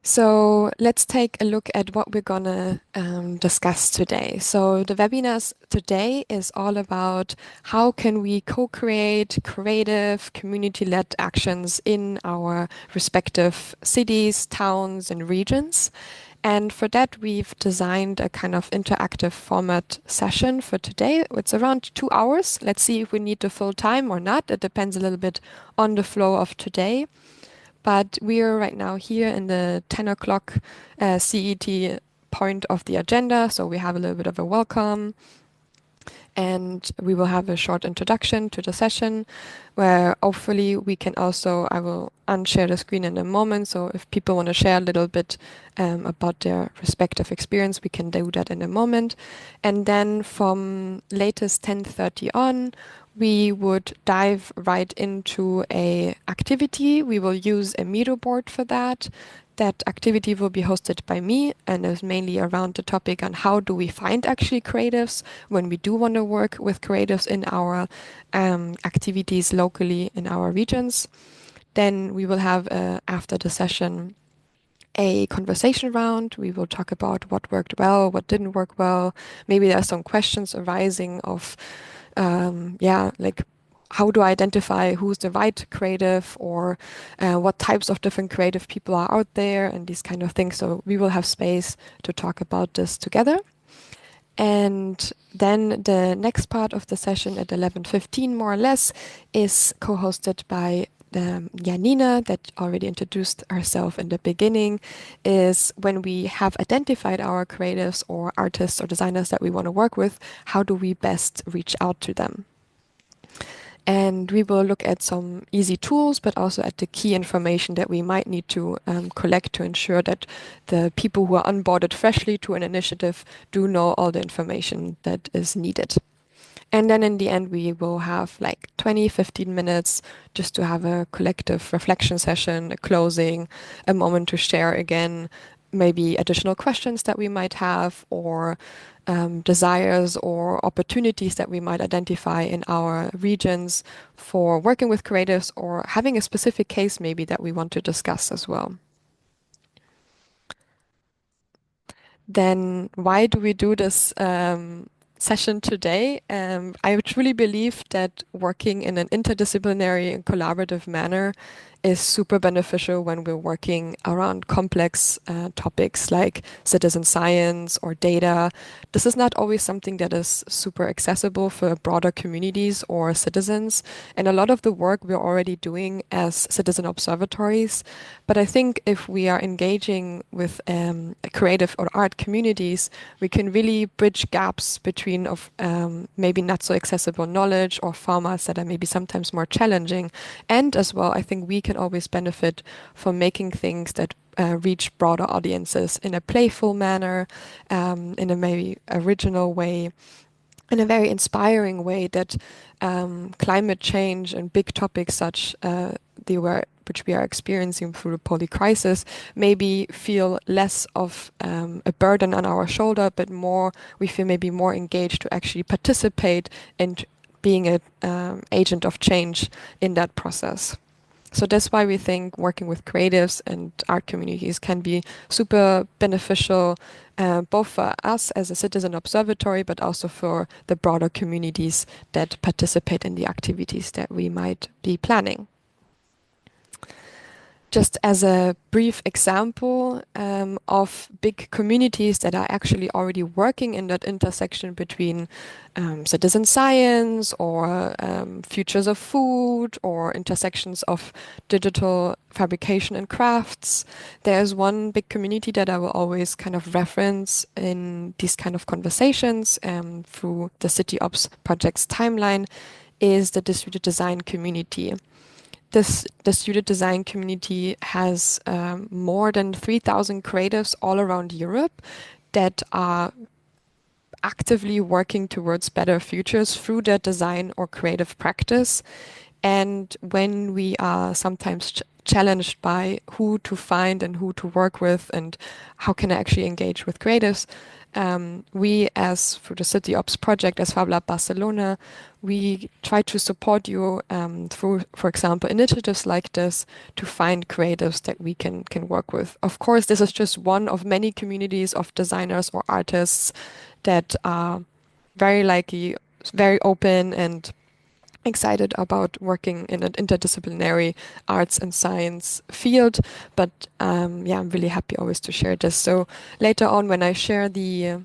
So let's take a look at what we're gonna discuss today. So the webinars today is all about how can we co-create creative community-led actions in our respective cities, towns, and regions. And for that, we've designed a kind of interactive format session for today. It's around 2 hours. Let's see if we need the full time or not. It depends a little bit on the flow of today. But we are right now here in the 10 o'clock CET point of the agenda. So we have a little bit of a welcome and we will have a short introduction to the session where hopefully we can also, I will unshare the screen in a moment. So if people want to share a little bit about their respective experience, we can do that in a moment. And then from latest 10:30 on, we would dive right into a activity. We will use a Miro board for that. That activity will be hosted by me and is mainly around the topic on how do we find actually creatives when we do want to work with creatives in our activities locally in our regions. Then we will have, after the session, a conversation round. We will talk about what worked well, what didn't work well. Maybe there are some questions arising of, like how do I identify who's the right creative or what types of different creative people are out there and these kind of things. So we will have space to talk about this together. And then the next part of the session at 11:15 more or less is co-hosted by Janina that already introduced herself in the beginning, is when we have identified our creatives or artists or designers that we want to work with, how do we best reach out to them? And we will look at some easy tools, but also at the key information that we might need to collect to ensure that the people who are onboarded freshly to an initiative do know all the information that is needed. And then in the end, we will have like 20, 15 minutes just to have a collective reflection session, a closing, a moment to share again, maybe additional questions that we might have or desires or opportunities that we might identify in our regions for working with creatives or having a specific case maybe that we want to discuss as well. Then why do we do this session today? I truly believe that working in an interdisciplinary and collaborative manner is super beneficial when we're working around complex topics like citizen science or data. This is not always something that is super accessible for broader communities or citizens. And a lot of the work we're already doing as citizen observatories. But I think if we are engaging with creative or art communities, we can really bridge gaps between of maybe not so accessible knowledge or formats that are maybe sometimes more challenging. And as well, I think we can always benefit from making things that reach broader audiences in a playful manner, in a maybe original way, in a very inspiring way that climate change and big topics such which we are experiencing through the poly crisis maybe feel less of a burden on our shoulder, but more we feel maybe more engaged to actually participate in being an agent of change in that process. So that's why we think working with creatives and art communities can be super beneficial, both for us as a citizen observatory, but also for the broader communities that participate in the activities that we might be planning. Just as a brief example of big communities that are actually already working in that intersection between citizen science or futures of food or intersections of digital fabrication and crafts, there's one big community that I will always kind of reference in these kind of conversations through the City Ops project's timeline is the distributed design community. This distributed design community has more than 3,000 creatives all around Europe that are actively working towards better futures through their design or creative practice. And when we are sometimes challenged by who to find and who to work with and how can I actually engage with creatives, we as for the City Ops project as Fab Lab Barcelona, we try to support you through, for example, initiatives like this to find creatives that we can work with. Of course, this is just one of many communities of designers or artists that are very likely very open and excited about working in an interdisciplinary arts and science field. But yeah, I'm really happy always to share this. So later on, when I share the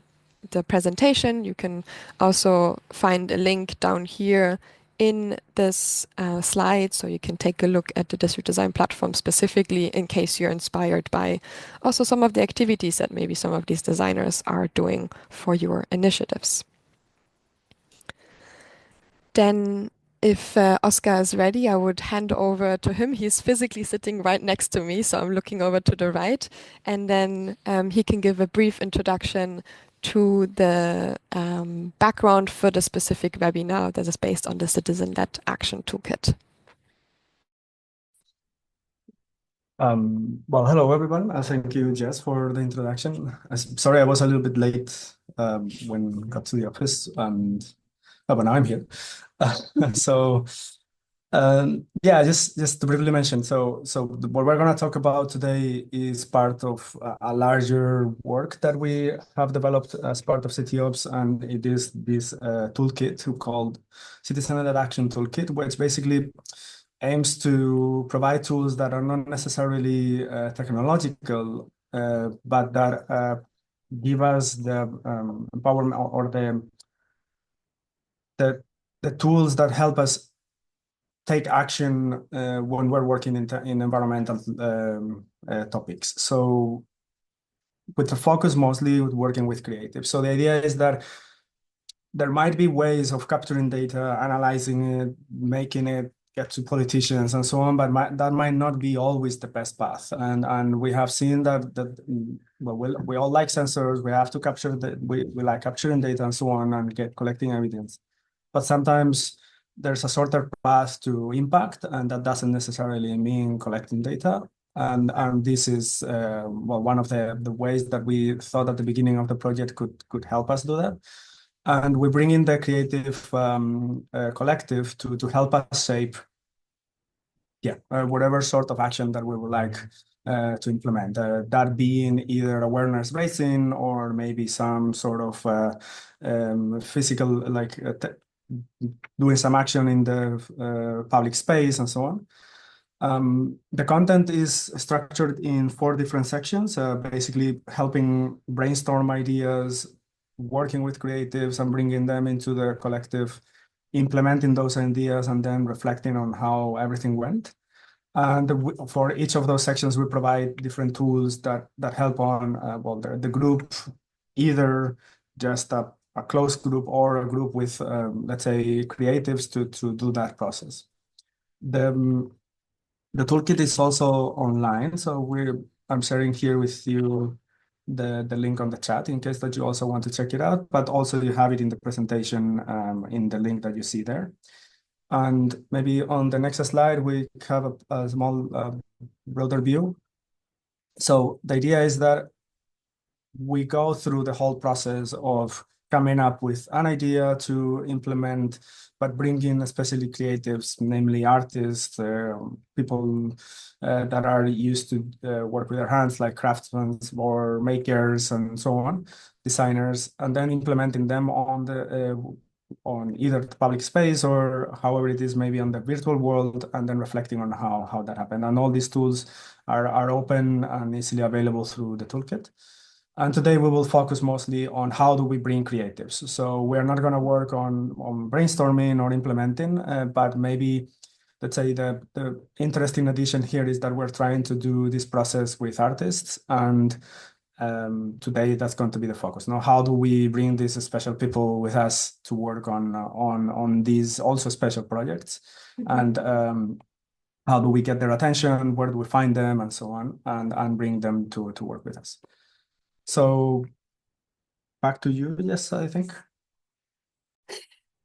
presentation, you can also find a link down here in this slide, so you can take a look at the district design platform specifically in case you're inspired by also some of the activities that maybe some of these designers are doing for your initiatives. Then, if Oscar is ready, I would hand over to him. He's physically sitting right next to me, so I'm looking over to the right. And then he can give a brief introduction to the background for the specific webinar that is based on the Citizen-led Action Toolkit. Well, hello everyone. Thank you, Jess, for the introduction. Sorry, I was a little bit late when I got to the office, and but now I'm here. So yeah, just to briefly mention. What we're going to talk about today is part of a larger work that we have developed as part of CityOps, and it is this toolkit called Citizen-led Action Toolkit, which basically aims to provide tools that are not necessarily technological, but that give us the empowerment or the the tools that help us take action when we're working in environmental topics. So with the focus mostly with working with creatives. So the idea is that there might be ways of capturing data, analyzing it, making it get to politicians and so on, but that might not be always the best path. And we have seen that well, we all like sensors. We have to capture we like capturing data and so on and collecting evidence. But sometimes there's a shorter path to impact, and that doesn't necessarily mean collecting data. And this is well, one of the ways that we thought at the beginning of the project could help us do that. And we bring in the creative collective to help us shape, yeah, whatever sort of action that we would like to implement. That being either awareness raising or maybe some sort of physical, like doing some action in the public space and so on. The content is structured in 4 different sections, basically helping brainstorm ideas, working with creatives and bringing them into the collective, implementing those ideas, and then reflecting on how everything went. And for each of those sections, we provide different tools that help on well, the group, either just a closed group or a group with, let's say, creatives to do that process. The toolkit is also online, so I'm sharing here with you the link on the chat in case that you also want to check it out, but also you have it in the presentation in the link that you see there. And maybe on the next slide, we have a small broader view. So the idea is that we go through the whole process of coming up with an idea to implement, but bringing especially creatives, namely artists, people that are used to work with their hands, like craftsmen or makers and so on, designers, and then implementing them on either the public space or however it is, maybe on the virtual world, and then reflecting on how that happened. And all these tools are open and easily available through the toolkit. And today we will focus mostly on how do we bring creatives. So we're not going to work on brainstorming or implementing, but maybe let's say the interesting addition here is that we're trying to do this process with artists, and today that's going to be the focus. Now, how do we bring these special people with us to work on these also special projects, and how do we get their attention? Where do we find them, and so on, and bring them to work with us. So back to you, yes, I think.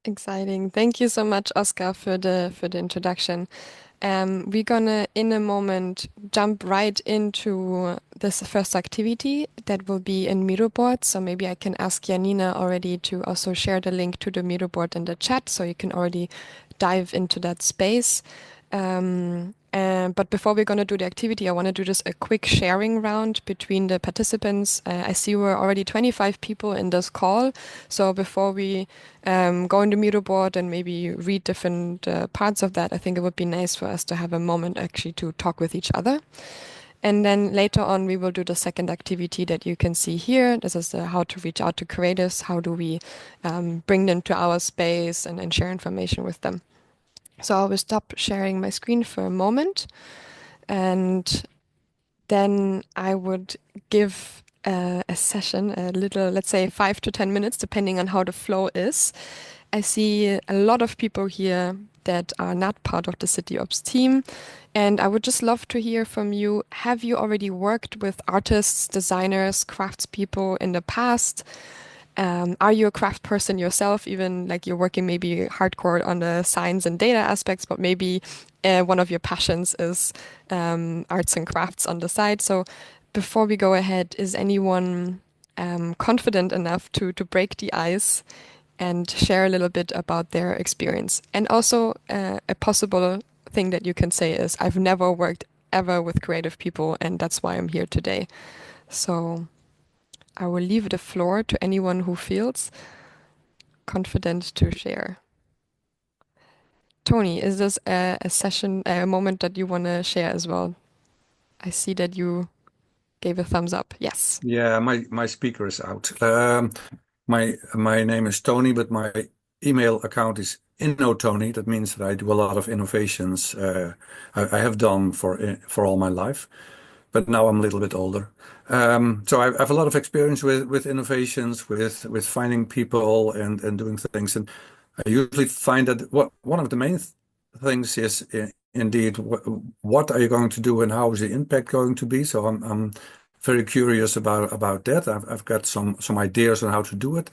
Exciting. Thank you so much, Oscar, for the introduction. We're gonna, in a moment, jump right into this first activity that will be in Miro board. So maybe I can ask Janina already to also share the link to the Miro board in the chat, so you can already dive into that space. But before we're going to do the activity, I want to do just a quick sharing round between the participants. I see we're already 25 people in this call. So before we go into Miro board and maybe read different parts of that, I think it would be nice for us to have a moment actually to talk with each other. And then later on, we will do the second activity that you can see here. This is how to reach out to creators. How do we bring them to our space and share information with them? So I will stop sharing my screen for a moment, and then I would give a session, a little, let's say 5 to 10 minutes, depending on how the flow is. I see a lot of people here that are not part of the City Ops team, and I would just love to hear from you. Have you already worked with artists, designers, craftspeople in the past? Are you a craft person yourself, even like you're working maybe hardcore on the science and data aspects, but maybe one of your passions is arts and crafts on the side? So before we go ahead, is anyone confident enough to break the ice and share a little bit about their experience? And also a possible thing that you can say is, I've never worked ever with creative people, and that's why I'm here today. So I will leave the floor to anyone who feels confident to share. Tony, is this a session, a moment that you want to share as well? I see that you gave a thumbs up. Yes. Yeah, my speaker is out. My name is Tony, but my email account is InnoTony. That means that I do a lot of innovations. I have done for all my life, but now I'm a little bit older. So I have a lot of experience with innovations, with finding people and doing things. And I usually find that one of the main things is indeed what are you going to do and how is the impact going to be. So I'm very curious about that. I've got some ideas on how to do it,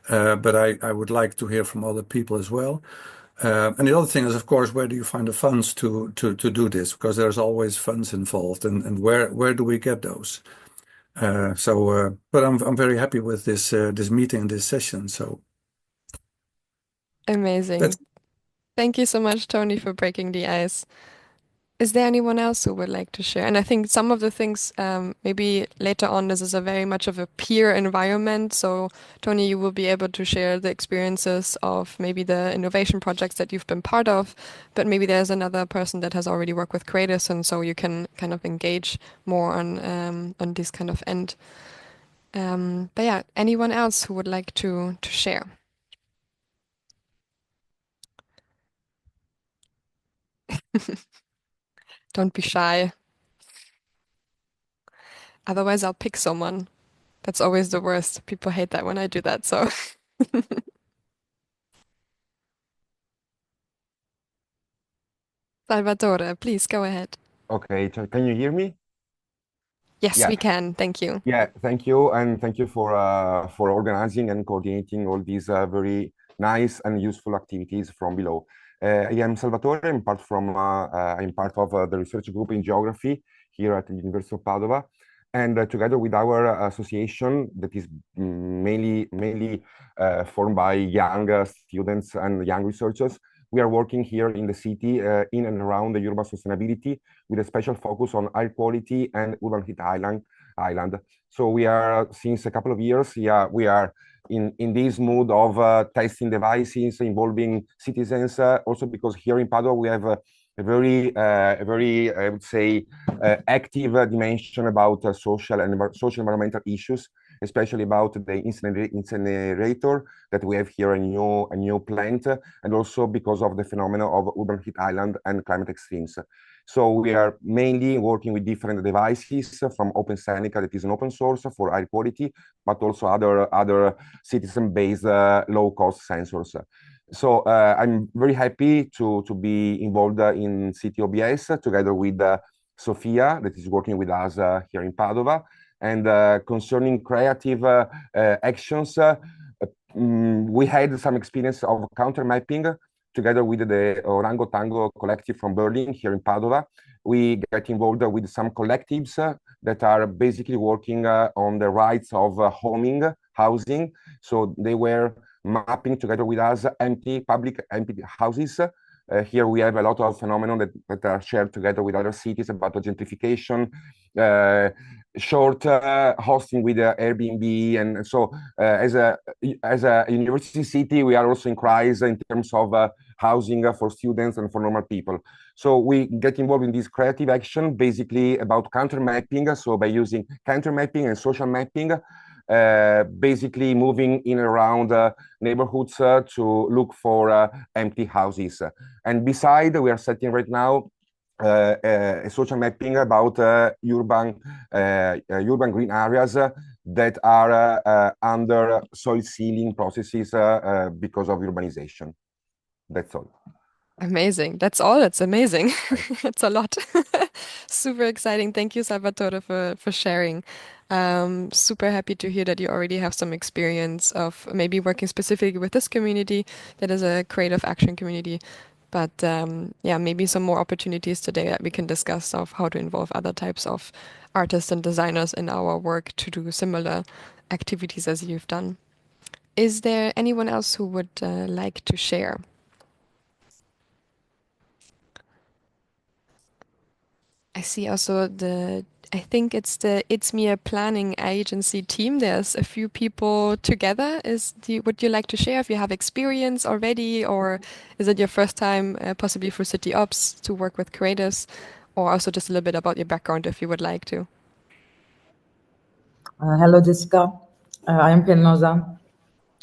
but I would like to hear from other people as well. And the other thing is, of course, where do you find the funds to do this? Because there's always funds involved, and where do we get those? But I'm very happy with this meeting and this session. So that's Amazing. Thank you so much, Tony, for breaking the ice. Is there anyone else who would like to share? And I think some of the things, maybe later on, this is a very much of a peer environment. So, Tony, you will be able to share the experiences of maybe the innovation projects that you've been part of, but maybe there's another person that has already worked with creators, and so you can kind of engage more on this kind of end. But yeah, anyone else who would like to share? Don't be shy. Otherwise, I'll pick someone. That's always the worst. People hate that when I do that. So, Salvatore, please go ahead. Okay, so can you hear me? Yes, Yeah, we can. Thank you. yeah, thank you, and thank you for organizing and coordinating all these very nice and useful activities from below. I am Salvatore. I'm part of the research group in geography here at the University of Padova, and together with our association that is mainly formed by young students and young researchers, we are working here in the city in and around the urban sustainability with a special focus on air quality and urban heat island. So we are, since a couple of years, yeah, we are in this mood of testing devices involving citizens, also because here in Padua we have a very, I would say, active dimension about social environmental issues, especially about the incinerator that we have here, a new plant, and also because of the phenomenon of urban heat island and climate extremes. So we are mainly working with different devices from OpenSeneca, that is an open source for air quality, but also other citizen-based low-cost sensors. So I'm very happy to be involved in City OBS together with Sofia, that is working with us here in Padova. And concerning creative actions, we had some experience of counter mapping together with the Orango Tango collective from Berlin here in Padova. We get involved with some collectives that are basically working on the rights of homing, housing. So they were mapping together with us empty houses. Here we have a lot of phenomena that are shared together with other cities about gentrification, short hosting with Airbnb, and so as a university city, we are also in crisis in terms of housing for students and for normal people. So we get involved in this creative action, basically about counter mapping. So by using counter mapping and social mapping, basically moving in around neighborhoods to look for empty houses. And beside, we are setting right now a social mapping about urban green areas that are under soil sealing processes because of urbanization. That's all. Amazing. That's all. That's amazing. It's a lot. Super exciting. Thank you, Salvatore, for sharing. Super happy to hear that you already have some experience of maybe working specifically with this community that is a creative action community. But yeah, maybe some more opportunities today that we can discuss of how to involve other types of artists and designers in our work to do similar activities as you've done. Is there anyone else who would like to share? I see also I think it's the It's Me a Planning Agency team. There's a few people together. Would you like to share if you have experience already, or is it your first time, possibly for City Ops, to work with creatives, or also just a little bit about your background if you would like to? Hello, Jessica. I am Pelinoza.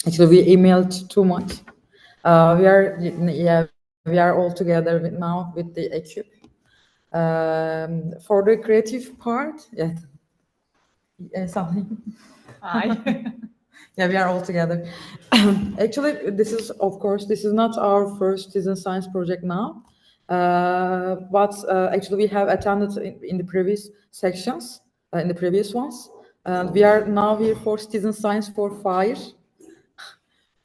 Actually, we emailed too much. We are all together now with the equipe. For the creative part, something. Hi. Yeah, we are all together. Actually, this is not our first citizen science project now, but actually we have attended in the previous sections, in the previous ones, and we are now here for citizen science for fire,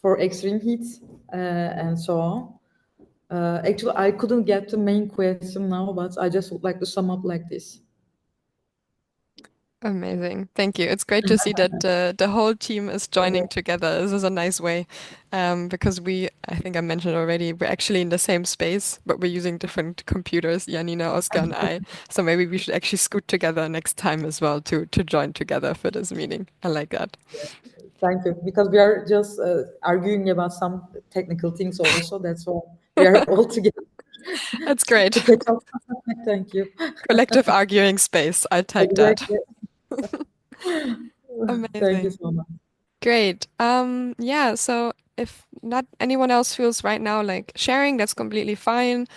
for extreme heat, and so on. Actually, I couldn't get the main question now, but I just would like to sum up like this. Amazing. Thank you. It's great to see that the whole team is joining together. This is a nice way because I think I mentioned already, we're actually in the same space, but we're using different computers, Janina, Oscar, and I. So maybe we should actually scoot together next time as well to join together for this meeting. I like that. Thank you. Because we are just arguing about some technical things also. That's why we are all together. That's great. To catch up. Thank you. Collective arguing space. I take Exactly. that. Thank you Amazing. so much. Great. Yeah, so if not anyone else feels right now like sharing, that's completely fine.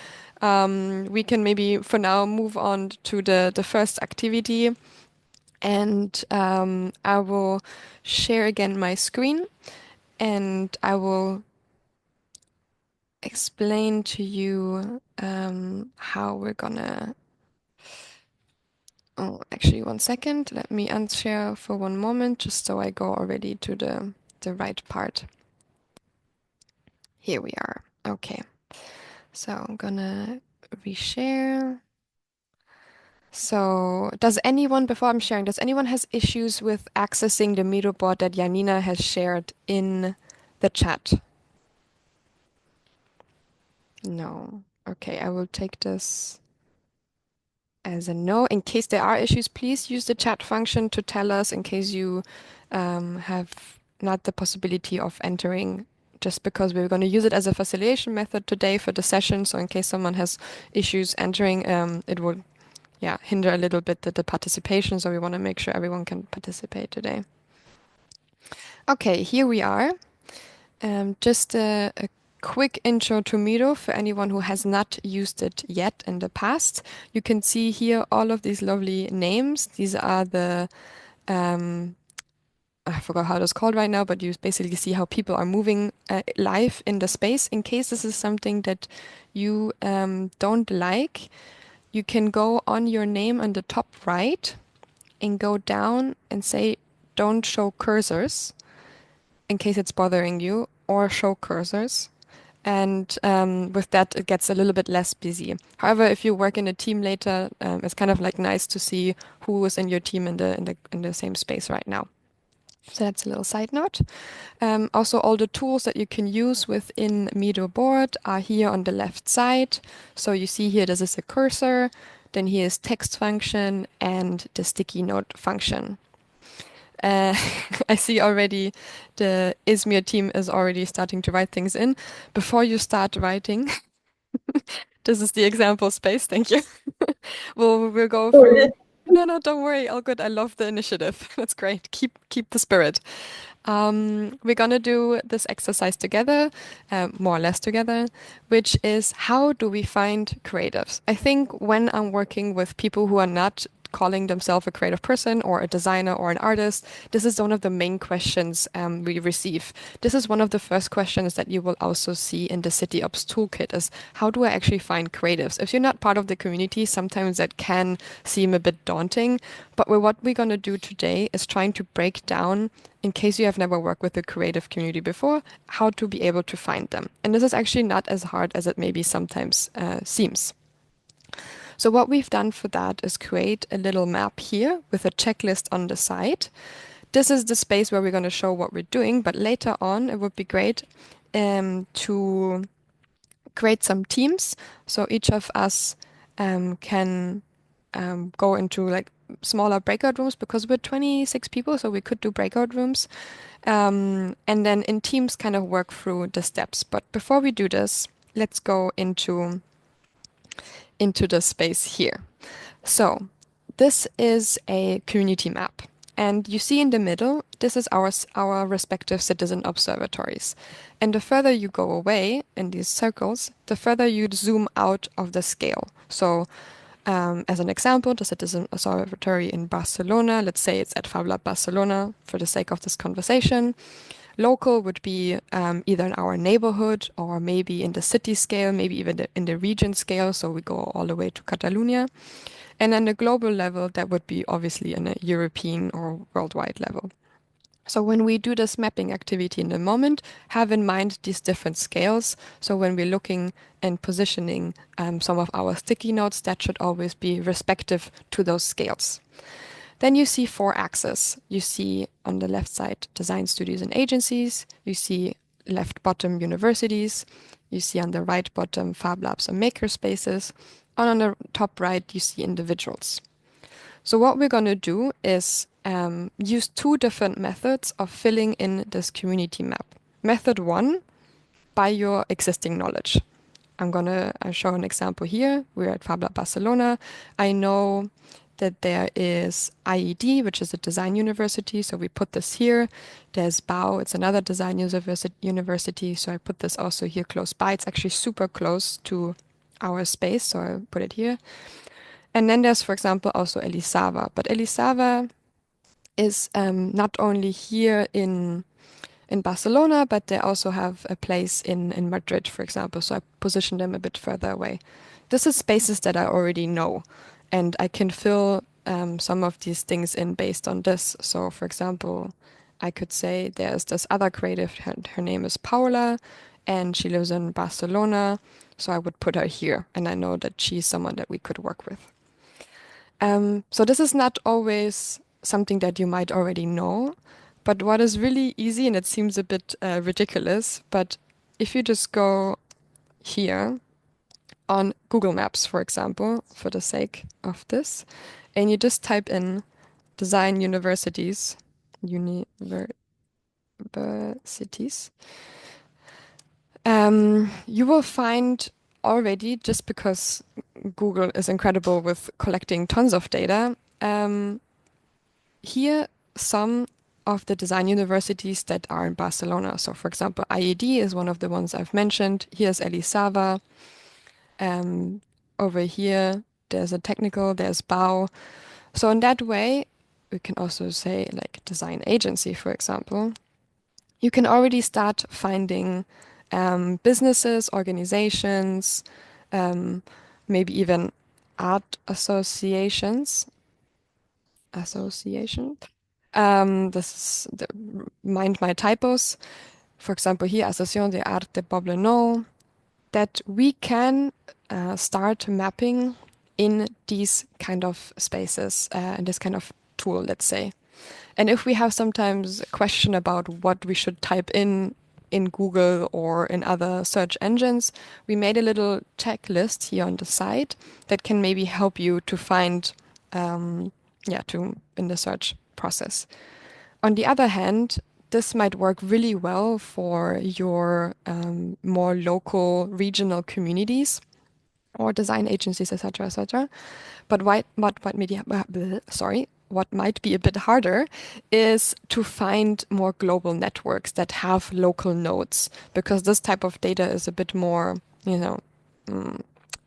We can maybe for now move on to the first activity. And I will share again my screen and I will explain to you how we're gonna. Oh, actually, one second. Let me unshare for one moment, just so I go already to the right part. Here we are. Okay. So I'm gonna reshare. So before I'm sharing, does anyone has issues with accessing the Miro board that Janina has shared in the chat? No. Okay, I will take this as a no. In case there are issues, please use the chat function to tell us in case you have not the possibility of entering, just because we're going to use it as a facilitation method today for the session. So in case someone has issues entering, it will hinder a little bit the participation. So we want to make sure everyone can participate today. Okay, here we are. Just a quick intro to Miro for anyone who has not used it yet in the past. You can see here all of these lovely names. These are I forgot how it's called right now, but you basically see how people are moving live in the space. In case this is something that you don't like, you can go on your name on the top right and go down and say, don't show cursors. in case it's bothering you, or show cursors. And with that, it gets a little bit less busy. However, if you work in a team later, it's kind of like nice to see who is in your team in the same space right now. So that's a little side note. Also, all the tools that you can use within Mido board are here on the left side. So you see here, this is a cursor. Then here is text function and the sticky note function. I see already the Izmir team is already starting to write things in. Before you start writing, this is the example space. Thank you. We'll go Sorry. through. No, don't worry. All good. I love the initiative. That's great. Keep the spirit. We're gonna do this exercise together, more or less together, which is how do we find creatives? I think when I'm working with people who are not calling themselves a creative person or a designer or an artist, this is one of the main questions we receive. This is one of the first questions that you will also see in the City Ops Toolkit is how do I actually find creatives? If you're not part of the community, sometimes that can seem a bit daunting, but what we're going to do today is trying to break down, in case you have never worked with the creative community before, how to be able to find them. And this is actually not as hard as it maybe sometimes seems. So what we've done for that is create a little map here with a checklist on the side. This is the space where we're going to show what we're doing, but later on it would be great to create some teams. So each of us can go into like smaller breakout rooms because we're 26 people, so we could do breakout rooms. And then in teams kind of work through the steps. But before we do this, let's go into the space here. So this is a community map. And you see in the middle, this is our respective citizen observatories. And the further you go away in these circles, the further you zoom out of the scale. So as an example, the citizen observatory in Barcelona, let's say it's at FabLab Barcelona for the sake of this conversation. Local would be either in our neighborhood or maybe in the city scale, maybe even in the region scale. So we go all the way to Catalonia. And then the global level, that would be obviously in a European or worldwide level. So when we do this mapping activity in the moment, have in mind these different scales. So when we're looking and positioning some of our sticky notes, that should always be respective to those scales. Then you see 4 axes. You see on the left side, design studios and agencies. You see left bottom, universities. You see on the right bottom, Fab Labs and makerspaces. And on the top right, you see individuals. So what we're going to do is use 2 different methods of filling in this community map. Method 1, by your existing knowledge. I'm going to show an example here. We're at Fab Lab Barcelona. I know that there is IED, which is a design university, so we put this here. There's BAU, it's another design university, so I put this also here close by. It's actually super close to our space, so I put it here. And then there's, for example, also Elisava. But Elisava is not only here in Barcelona, but they also have a place in Madrid, for example. So I position them a bit further away. This is spaces that I already know, and I can fill some of these things in based on this. So, for example, I could say there's this other creative, her name is Paula, and she lives in Barcelona. So I would put her here, and I know that she's someone that we could work with. So this is not always something that you might already know, but what is really easy, and it seems a bit ridiculous, but if you just go here on Google Maps, for example, for the sake of this, and you just type in design universities, you will find already, just because Google is incredible with collecting tons of data, here some of the design universities that are in Barcelona. So for example, IED is one of the ones I've mentioned. Here's Elisava. Over here, there's a technical, there's BAU. So in that way, we can also say like design agency, for example. You can already start finding businesses, organizations, maybe even art associations. This is mind my typos. For example, here, Asociación de Arte Poblenou, that we can start mapping in these kind of spaces, in this kind of tool, let's say. And if we have sometimes a question about what we should type in Google or in other search engines, we made a little checklist here on the side that can maybe help you to find, in the search process. On the other hand, this might work really well for your more local, regional communities or design agencies, etc., etc. But what might be a bit harder is to find more global networks that have local nodes, because this type of data is a bit more,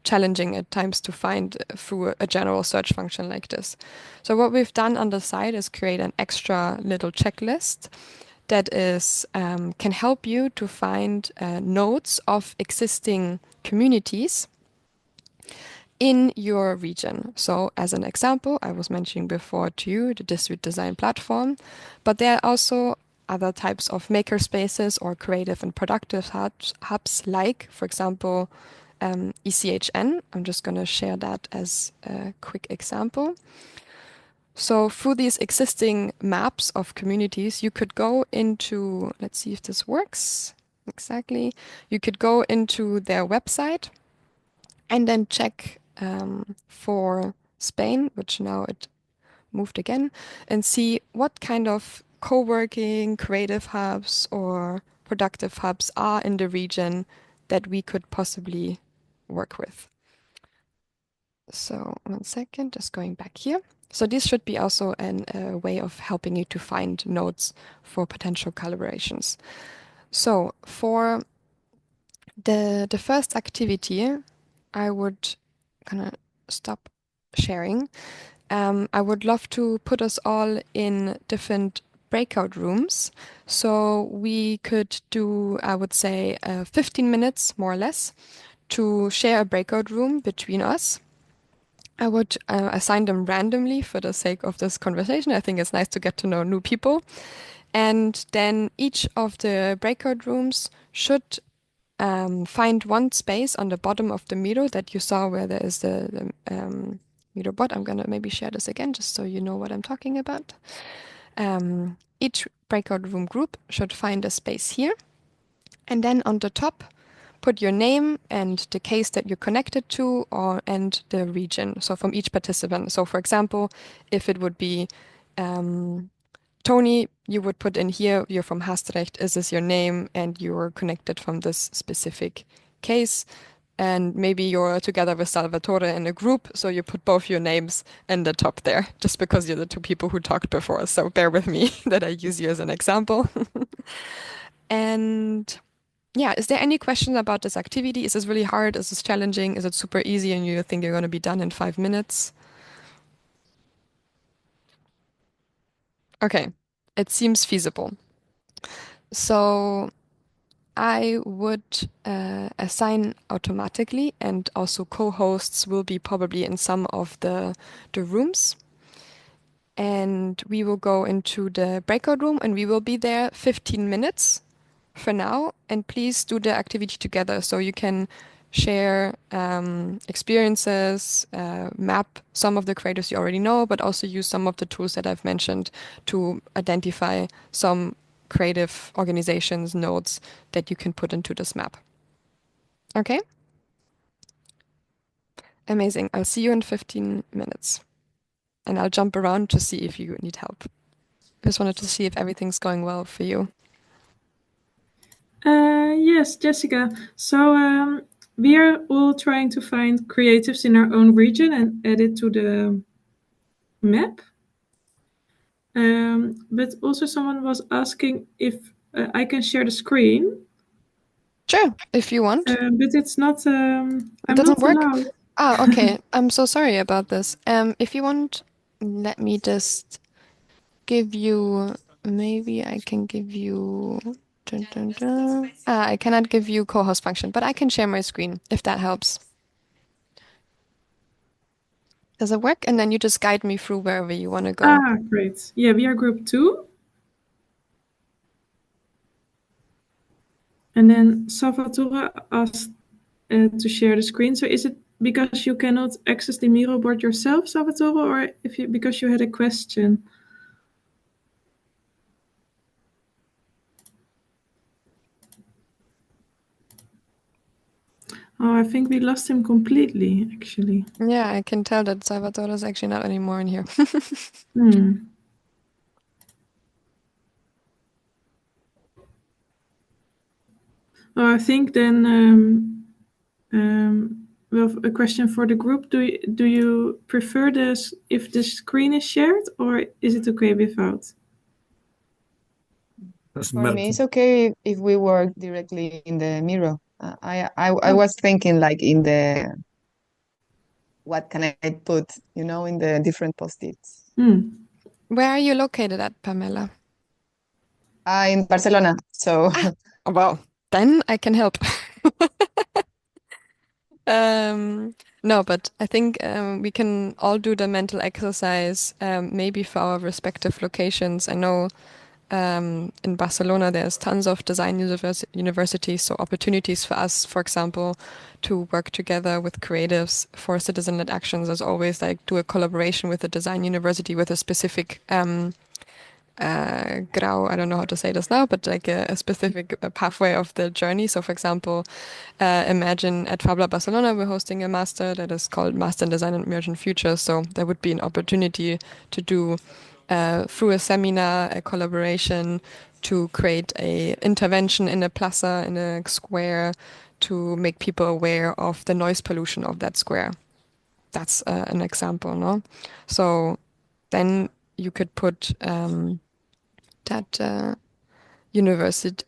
challenging at times to find through a general search function like this. So what we've done on the side is create an extra little checklist that is can help you to find nodes of existing communities in your region. So as an example, I was mentioning before to you the district design platform, but there are also other types of maker spaces or creative and productive hubs like, for example, ECHN. I'm just going to share that as a quick example. So through these existing maps of communities, you could go into, let's see if this works exactly. You could go into their website and then check for Spain, which now it moved again, and see what kind of co-working, creative hubs or productive hubs are in the region that we could possibly work with. So 1 second, just going back here. So this should be also a way of helping you to find nodes for potential collaborations. So for the first activity, I would kind of stop sharing. I would love to put us all in different breakout rooms. So we could do, I would say, 15 minutes more or less to share a breakout room between us. I would assign them randomly for the sake of this conversation. I think it's nice to get to know new people. And then each of the breakout rooms should find one space on the bottom of the Miro that you saw where there is the Miro bot. I'm going to maybe share this again just so you know what I'm talking about. Each breakout room group should find a space here. And then on the top, put your name and the case that you're connected to and the region. So from each participant. So for example, if it would be Tony, you would put in here, you're from Haastrecht, is this your name, and you're connected from this specific case. And maybe you're together with Salvatore in a group, so you put both your names in the top there, just because you're the two people who talked before. So bear with me that I use you as an example. And yeah, is there any question about this activity? Is this really hard? Is this challenging? Is it super easy and you think you're going to be done in 5 minutes? Okay, it seems feasible. So I would assign automatically, and also co-hosts will be probably in some of the rooms. And we will go into the breakout room and we will be there 15 minutes for now. And please do the activity together so you can share experiences, map some of the creators you already know, but also use some of the tools that I've mentioned to identify some creative organizations, nodes that you can put into this map. Okay? Amazing. I'll see you in 15 minutes. And I'll jump around to see if you need help. I just wanted to see if everything's going well for you. Yes, Jessica. So we are all trying to find creatives in our own region and add it to the map. But also someone was asking if I can share the screen. Sure, if you want. But it's not, I'm It doesn't not work? allowed. Ah, okay. I'm so sorry about this. If you want, let me just give you, maybe I can give you, dun, dun, dun. I cannot give you co-host function, but I can share my screen if that helps. Does it work? And then you just guide me through wherever you want to go. Ah, great. Yeah, we are group 2. And then Salvatore asked to share the screen. So is it because you cannot access the Miro board yourself, Salvatore, or because you had a question? Oh, I think we lost him completely, actually. Yeah, I can tell that Salvatore is actually not anymore in here. Oh, I think then we have a question for the group. Do you prefer this if the screen is shared, or is it okay without? Doesn't For matter. me, it's okay if we work directly in the Miro. I was thinking like in the what can I put, in the different post-its. Where are you located at, Pamela? In Barcelona, so Well, then I can help. No, but I think we can all do the mental exercise, maybe for our respective locations. I know in Barcelona there's tons of design universities, so opportunities for us, for example, to work together with creatives for citizen-led actions. As always, like do a collaboration with a design university with a specific grau, I don't know how to say this now, but like a specific pathway of the journey. So, for example, imagine at Fabla Barcelona, we're hosting a master that is called Master in Design and Emergent Futures. So, there would be an opportunity to do through a seminar, a collaboration, to create a intervention in a plaza, in a square, to make people aware of the noise pollution of that square. That's an example, no? So then you could put that university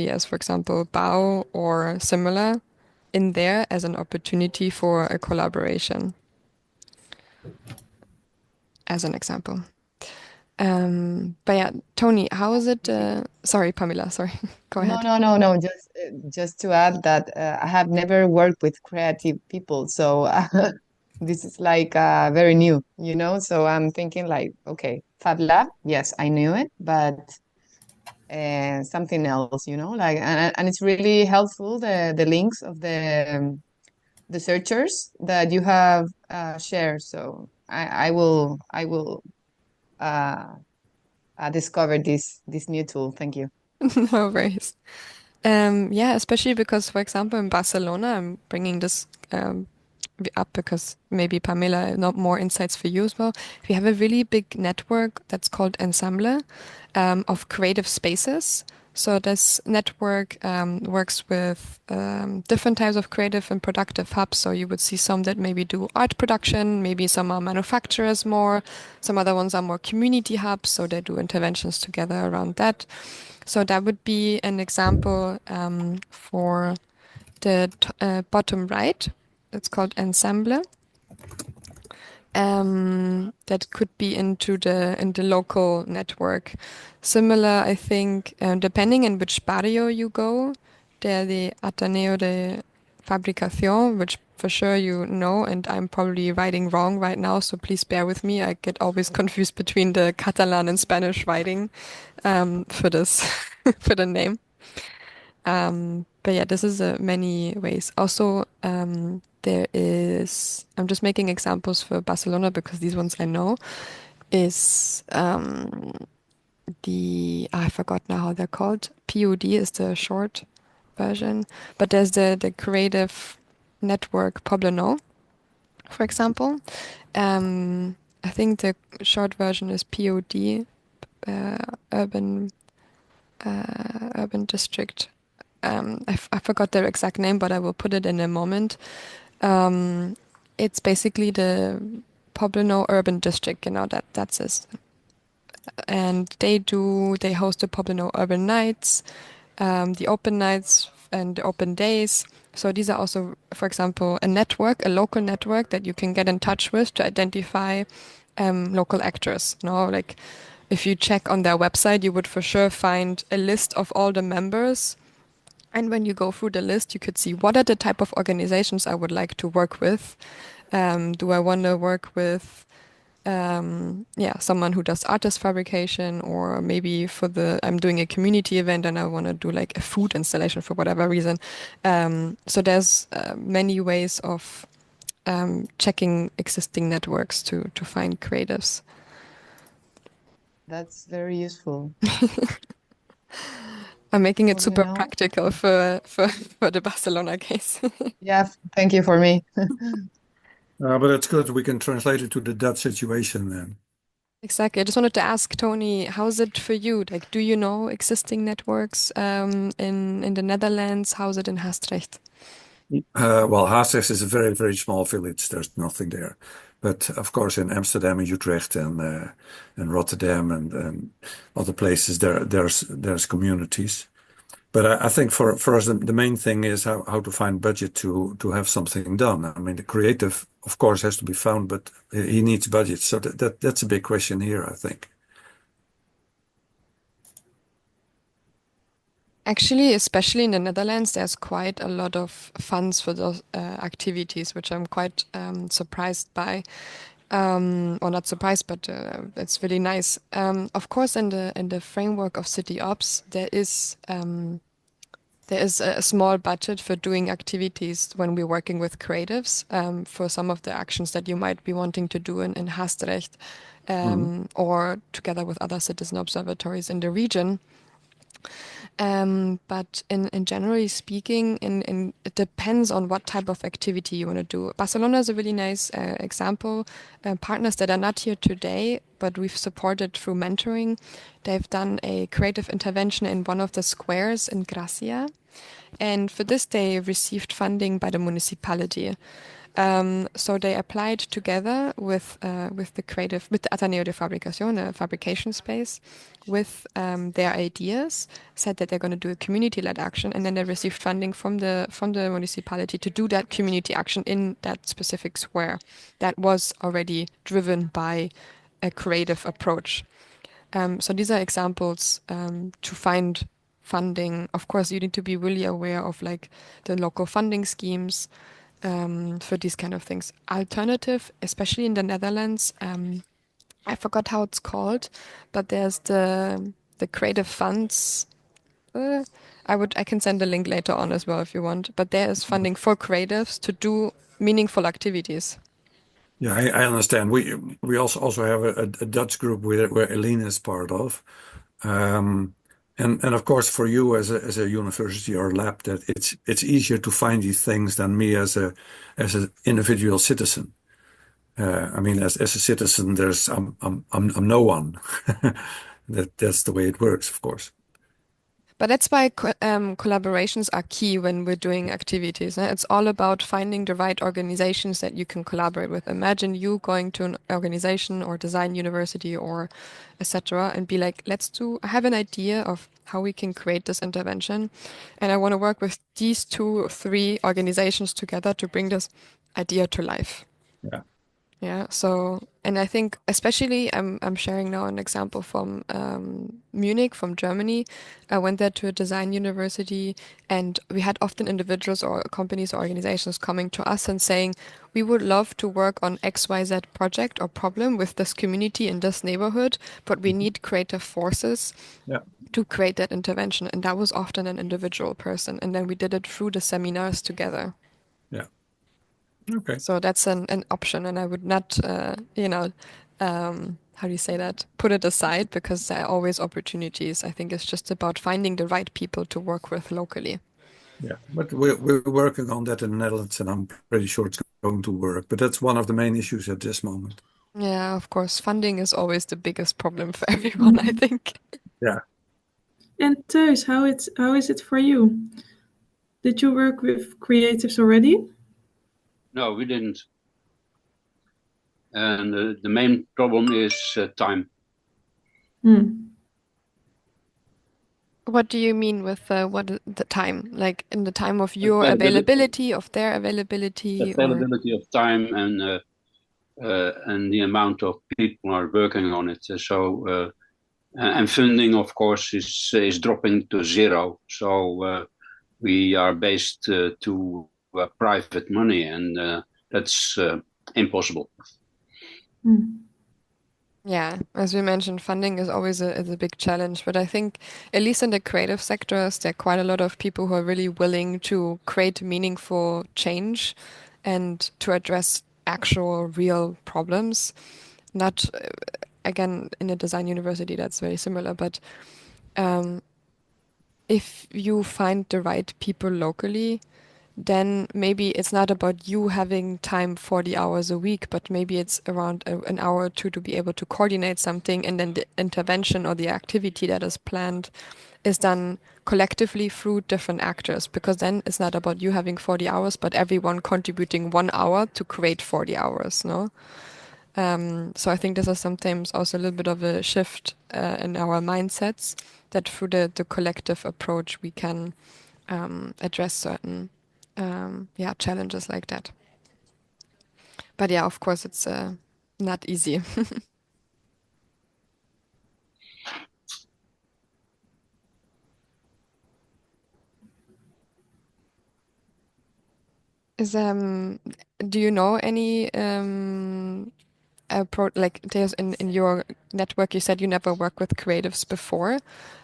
as, for example, BAU or similar in there as an opportunity for a collaboration, as an example. But yeah, Tony, how is it? Sorry, Pamela, sorry. Go ahead. No. Just to add that I have never worked with creative people, so this is like very new, So I'm thinking like, okay, Fab Lab, yes, I knew it, but something else, like, and it's really helpful the links of the searchers that you have shared. So I will discover this new tool. Thank you. No worries. Yeah, especially because, for example, in Barcelona, I'm bringing this up because maybe Pamela, not more insights for you as well. We have a really big network that's called Ensemble of creative spaces. So this network works with different types of creative and productive hubs. So you would see some that maybe do art production, maybe some are manufacturers more, some other ones are more community hubs, so they do interventions together around that. So that would be an example for the bottom right. It's called Ensemble. That could be in the local network. Similar, I think, depending on which barrio you go, there the Ateneo de Fabricación, which for sure you know, and I'm probably writing wrong right now, so please bear with me. I get always confused between the Catalan and Spanish writing for this for the name. But yeah, this is many ways. Also, there is, I'm just making examples for Barcelona because these ones I know, is I forgot now how they're called. POD is the short version, but there's the creative network Poblano, for example. I think the short version is POD, urban urban district. I forgot their exact name, but I will put it in a moment. It's basically the Poblano Urban District, that's it. And they host the Poblano Urban Nights, the open nights and the open days. So these are also, for example, a local network that you can get in touch with to identify local actors. Like if you check on their website, you would for sure find a list of all the members And when you go through the list, you could see what are the type of organizations I would like to work with. Do I want to work with someone who does artist fabrication, or maybe I'm doing a community event and I want to do like a food installation for whatever reason. So there's many ways of checking existing networks to find creatives. That's very useful. I'm making it Well, super practical for the Barcelona case. Yeah, thank you for me. But it's good. We can translate it to the Dutch situation then. Exactly. I just wanted to ask Tony, how's it for you? Like, do you know existing networks in the Netherlands? How's it in Haastrecht? Well, Haastrecht is a very, very small village. There's nothing there. But of course, in Amsterdam and Utrecht and Rotterdam and other places, there's communities. But I think for us, the main thing is how to find budget to have something done. I mean, the creative, of course, has to be found, but he needs budget. So that's a big question here, I think. Actually, especially in the Netherlands, there's quite a lot of funds for those activities, which I'm quite surprised by. Or not surprised, but it's really nice. Of course, in the framework of City Ops, there is a small budget for doing activities when we're working with creatives for some of the actions that you might be wanting to do in Haastrecht or together with other citizen observatories in the region. But in generally speaking, it depends on what type of activity you want to do. Barcelona is a really nice example. Partners that are not here today, but we've supported through mentoring. They've done a creative intervention in one of the squares in Gracia. And for this, they received funding by the municipality. So they applied together with the Ateneo de Fabricación, a fabrication space, with their ideas, said that they're going to do a community-led action, and then they received funding from the municipality to do that community action in that specific square that was already driven by a creative approach. So these are examples to find funding. Of course, you need to be really aware of like the local funding schemes for these kind of things. Alternative, especially in the Netherlands, I forgot how it's called, but there's the creative funds. I can send a link later on as well if you want. But there is funding for creatives to do meaningful activities. Yeah, I understand. We also have a Dutch group where Eline is part of. And of course, for you as a university or lab, that it's easier to find these things than me as an individual citizen. I mean, as a citizen, I'm no one. That's the way it works, of course. But that's why collaborations are key when we're doing activities. It's all about finding the right organizations that you can collaborate with. Imagine you going to an organization or design university or etc. and be like, I have an idea of how we can create this intervention. And I want to work with these 2 or 3 organizations together to bring this idea to life. Yeah. Yeah. So, and I think especially I'm sharing now an example from Munich, from Germany. I went there to a design university, and we had often individuals or companies or organizations coming to us and saying, we would love to work on XYZ project or problem with this community in this neighborhood, but we need creative forces to create that intervention. And that was often an individual person. And then we did it through the seminars together. Yeah. Okay. So that's an option, and I would not, how do you say that? Put it aside, because there are always opportunities. I think it's just about finding the right people to work with locally. Yeah, but we're working on that in the Netherlands, and I'm pretty sure it's going to work. But that's one of the main issues at this moment. Yeah, of course. Funding is always the biggest problem for everyone, I think. Yeah. And Thuis, how is it for you? Did you work with creatives already? No, we didn't. And the main problem is time. What do you mean with the time? Like in the time of your availability, of their availability? Availability of time and the amount of people are working on it. And funding, of course, is dropping to 0. So we are based to private money, and that's impossible. Yeah, as we mentioned, funding is always is a big challenge, but I think at least in the creative sectors, there are quite a lot of people who are really willing to create meaningful change and to address actual real problems. Not, again, in a design university, that's very similar, but um, if you find the right people locally, then maybe it's not about you having time 40 hours a week, but maybe it's around an hour or two to be able to coordinate something, and then the intervention or the activity that is planned is done collectively through different actors, because then it's not about you having 40 hours, but everyone contributing 1 hour to create 40 hours, no? So I think this is sometimes also a little bit of a shift in our mindsets, that through the collective approach we can address certain yeah, challenges like that. But yeah, of course, it's not easy. Is do you know any like there's in your network, you said you never worked with creatives before,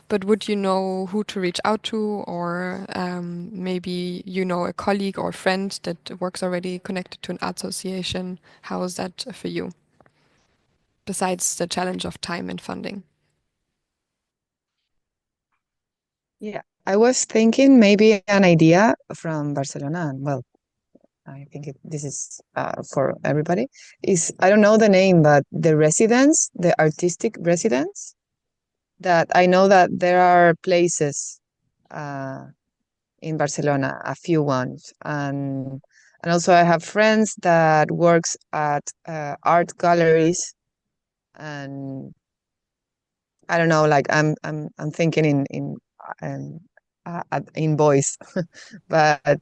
but would you know who to reach out to, or maybe you know a colleague or friend that works already connected to an art association? How is that for you, besides the challenge of time and funding? Yeah, I was thinking maybe an idea from Barcelona. Well, I think this is for everybody. Is I don't know the name, but the residence, the artistic residence, that I know that there are places uh, in Barcelona, a few ones, and also I have friends that works at art galleries, and I don't know, like I'm thinking um, in voice, but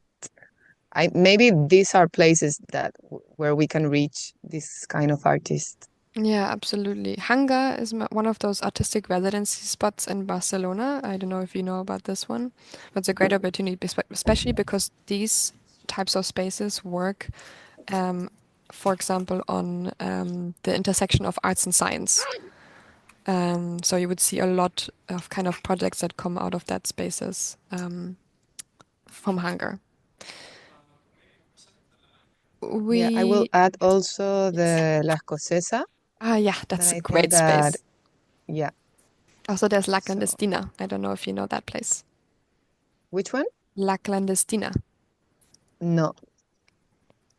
I maybe these are places that where we can reach this kind of artist. Yeah, absolutely. Hanga is one of those artistic residency spots in Barcelona. I don't know if you know about this one, but it's a great opportunity, especially because these types of spaces work, um, for example, on the intersection of arts and science. So you would see a lot of kind of projects that come out of that spaces from Hanga. Yeah, I will We, add also yes. the La Escocesa, Yeah, that that's a I think great that, space. yeah. Also, there's La So Clandestina. I don't know if you know that place. which one? La Clandestina. No.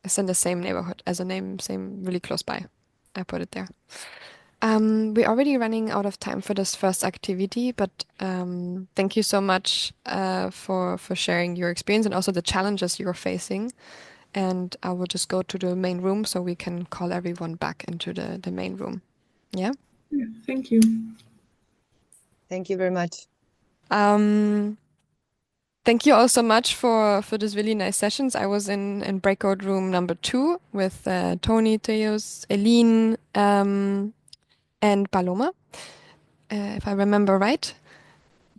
It's in the same neighborhood as a name, same, really close by. I put it there. We're already running out of time for this first activity, but thank you so much for sharing your experience and also the challenges you're facing. And I will just go to the main room so we can call everyone back into the main room. Yeah. Yeah, thank you. Thank you very much. Um, Thank you all so much for this really nice sessions. I was in breakout room number 2 with Tony, Teos, Eileen, and Paloma, if I remember right.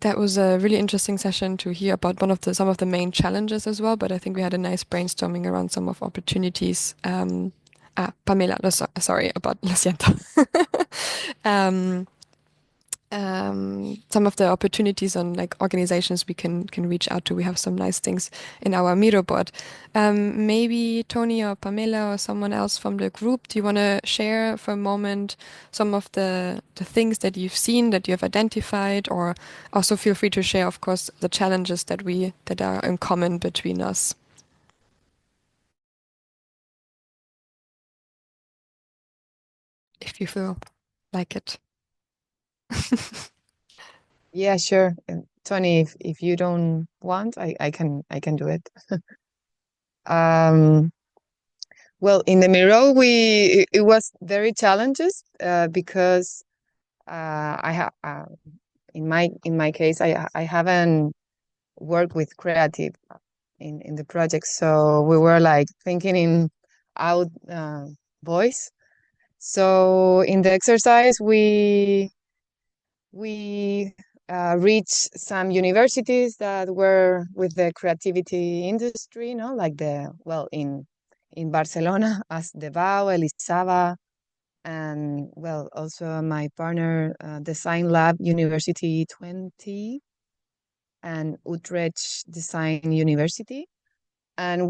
That was a really interesting session to hear about some of the main challenges as well. But I think we had a nice brainstorming around some of opportunities. Pamela, sorry about lo siento. um, some of the opportunities on like organizations we can reach out to. We have some nice things in our Miro board. Maybe Tony or Pamela or someone else from the group, do you want to share for a moment some of the things that you've seen, that you have identified, or also feel free to share, of course, the challenges that are in common between us, if you feel like it. Yeah, sure. Tony, if you don't want, I can do it. Um, well, in the Miro, it was very challenges because I have in my case I haven't worked with creative in the project, so we were like thinking in out voice. So in the exercise we reach some universities that were with the creativity industry, like in Barcelona as the BAU, Elisava, and also my partner, Design Lab University 20 and Utrecht Design University. And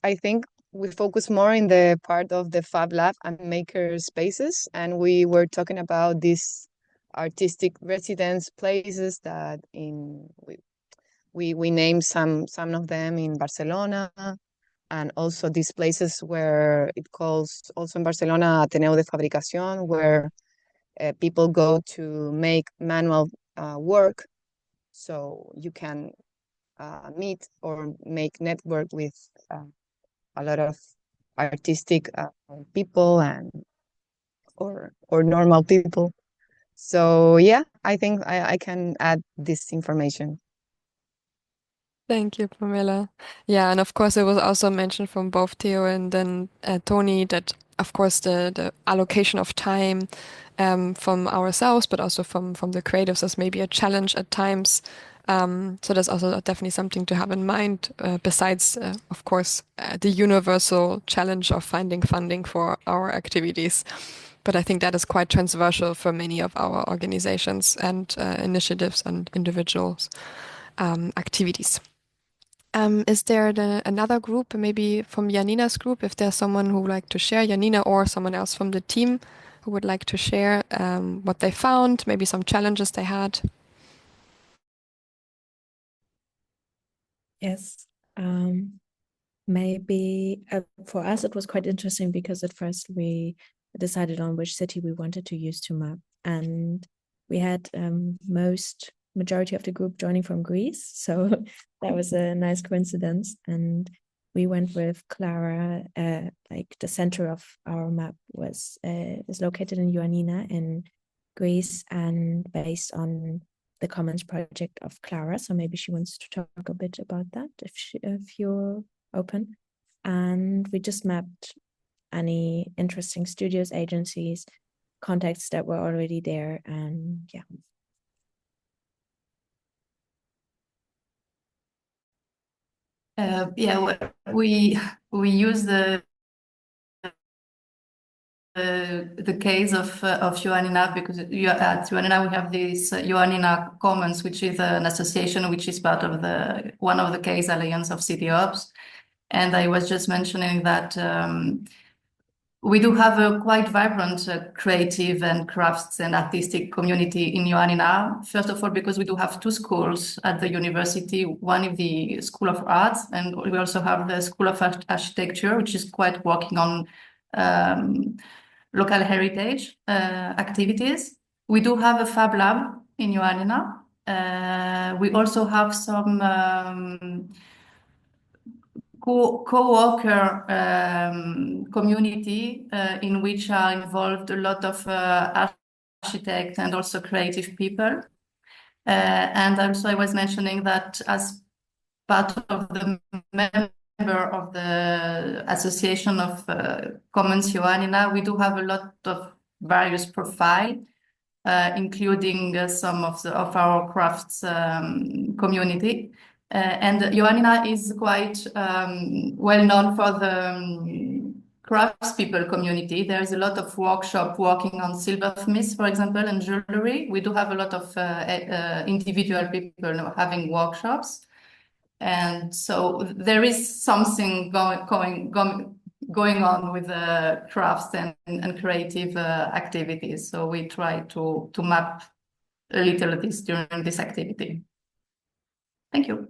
I think we focus more in the part of the Fab Lab and maker spaces. And we were talking about these artistic residence places that we named some of them in Barcelona, and also these places where it calls also in Barcelona Ateneo de Fabricación, where people go to make manual work, so you can meet or make network with a lot of artistic people and or normal people. So yeah, I think I can add this information. Thank you, Pamela. Yeah, and of course, it was also mentioned from both Theo and then Tony that, of course, the allocation of time from ourselves, but also from the creatives, is maybe a challenge at times. So that's also definitely something to have in mind, besides, of course, the universal challenge of finding funding for our activities. But I think that is quite transversal for many of our organizations and initiatives and individuals' activities. Is there another group, maybe from Janina's group, if there's someone who would like to share, Janina or someone else from the team who would like to share what they found, maybe some challenges they had? Yes. Maybe for us, it was quite interesting because at first we decided on which city we wanted to use to map. And we had majority of the group joining from Greece. So that was a nice coincidence. And we went with Clara, like the center of our map is located in Ioannina in Greece and based on the Commons project of Clara. So maybe she wants to talk a bit about that if you're open. And we just mapped any interesting studios, agencies, contacts that were already there, and yeah. We use the case of Ioannina, because at Ioannina we have this Ioannina Commons, which is an association which is part of one of the case Alliance of City Ops. And I was just mentioning that we do have a quite vibrant creative and crafts and artistic community in Ioannina. First of all, because we do have two schools at the university. One is the School of Arts, and we also have the School of Architecture, which is quite working on local heritage activities. We do have a Fab Lab in Ioannina. We also have some co-worker community in which are involved a lot of architects and also creative people. And also I was mentioning that as part of the member of the Association of Commons Ioannina, we do have a lot of various profile, including some of our crafts community. And Ioannina is quite well known for the craftspeople community. There's a lot of workshop working on silversmiths, for example, and jewelry. We do have a lot of individual people having workshops. And so there is something going on with the crafts and creative activities. So we try to map a little of this during this activity. Thank you.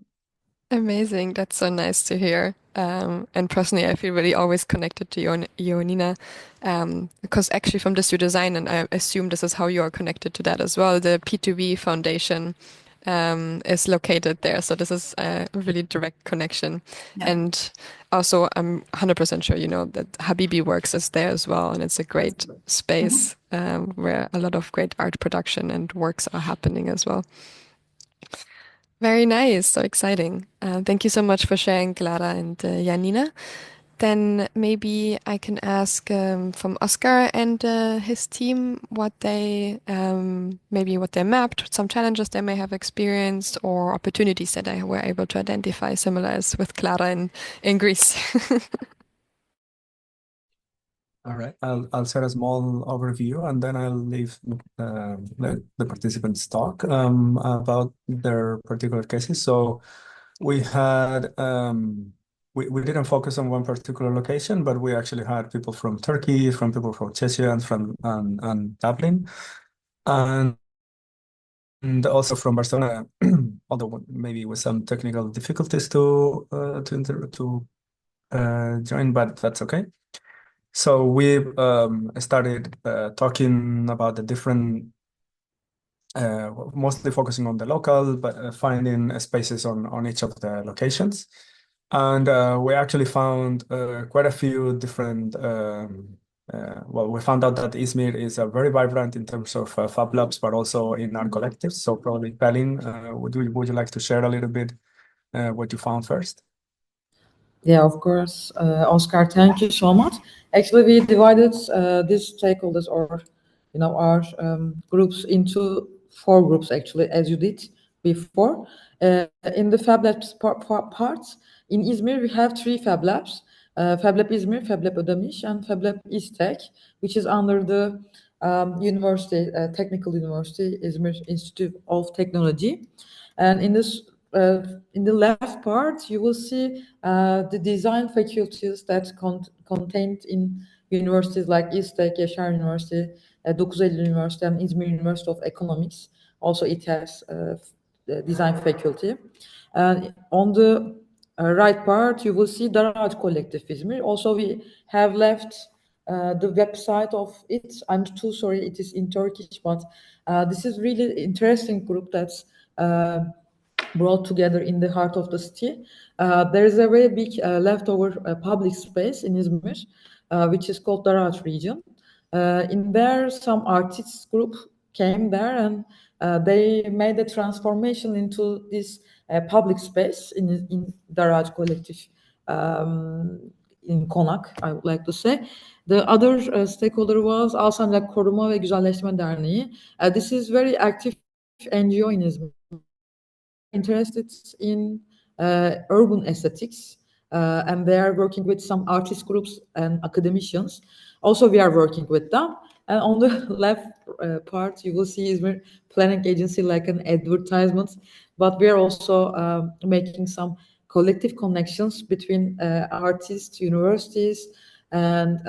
Amazing. That's so nice to hear. And personally, I feel really always connected to Ioannina, because actually from the studio design, and I assume this is how you are connected to that as well, the P2B Foundation is located there. So this is a really direct connection. Yeah. And also, I'm 100% sure you know that Habibi Works is there as well. And it's a great space where a lot of great art production and works are happening as well. Very nice. So exciting. Thank you so much for sharing, Clara and Janina. then maybe I can ask from Oscar and his team what they maybe what they mapped, some challenges they may have experienced, or opportunities that they were able to identify, similar as with Clara in Greece. All right, I'll share a small overview and then I'll leave let the participants talk about their particular cases. So we had we didn't focus on one particular location, but we actually had people from Turkey, from people from Czechia, and from and Dublin, and also from Barcelona, although maybe with some technical difficulties to join, but that's okay. So we started talking about the different, mostly focusing on the local, but finding spaces on each of the locations. And we actually found quite a few different, well, we found out that Izmir is very vibrant in terms of Fab Labs, but also in our collectives. So probably Pelin, would you like to share a little bit what you found first? Yeah, of course. Oscar, thank you so much. Actually, we divided these stakeholders or, our groups into 4 groups, actually, as you did before. In the Fab Labs parts, in Izmir, we have 3 Fab Labs. Fab Lab Izmir, Fab Lab Ödemiş, and Fab Lab İstek, which is under the university, Technical University, Izmir Institute of Technology. And in this in the left part, you will see the design faculties that contained in universities like İstek, Yaşar University, 9 Eylül University, and İzmir University of Economics. Also, it has design faculty. And on the right part, you will see Daraj Collective Izmir. Also, we have left the website of it. I'm too sorry, it is in Turkish, but this is really interesting group that's brought together in the heart of the city. There is a very big leftover public space in Izmir, which is called Daraj region. In there, some artists group came there and they made a transformation into this public space in Daraj Collective in Konak, I would like to say. The other stakeholder was Alsancak Koruma ve Güzelleştirme Derneği. This is very active NGO in Izmir, interested in urban aesthetics, and they are working with some artist groups and academicians. Also, we are working with them. And on the left part, you will see Izmir Planning Agency like an advertisement, but we are also making some collective connections between artists, universities, and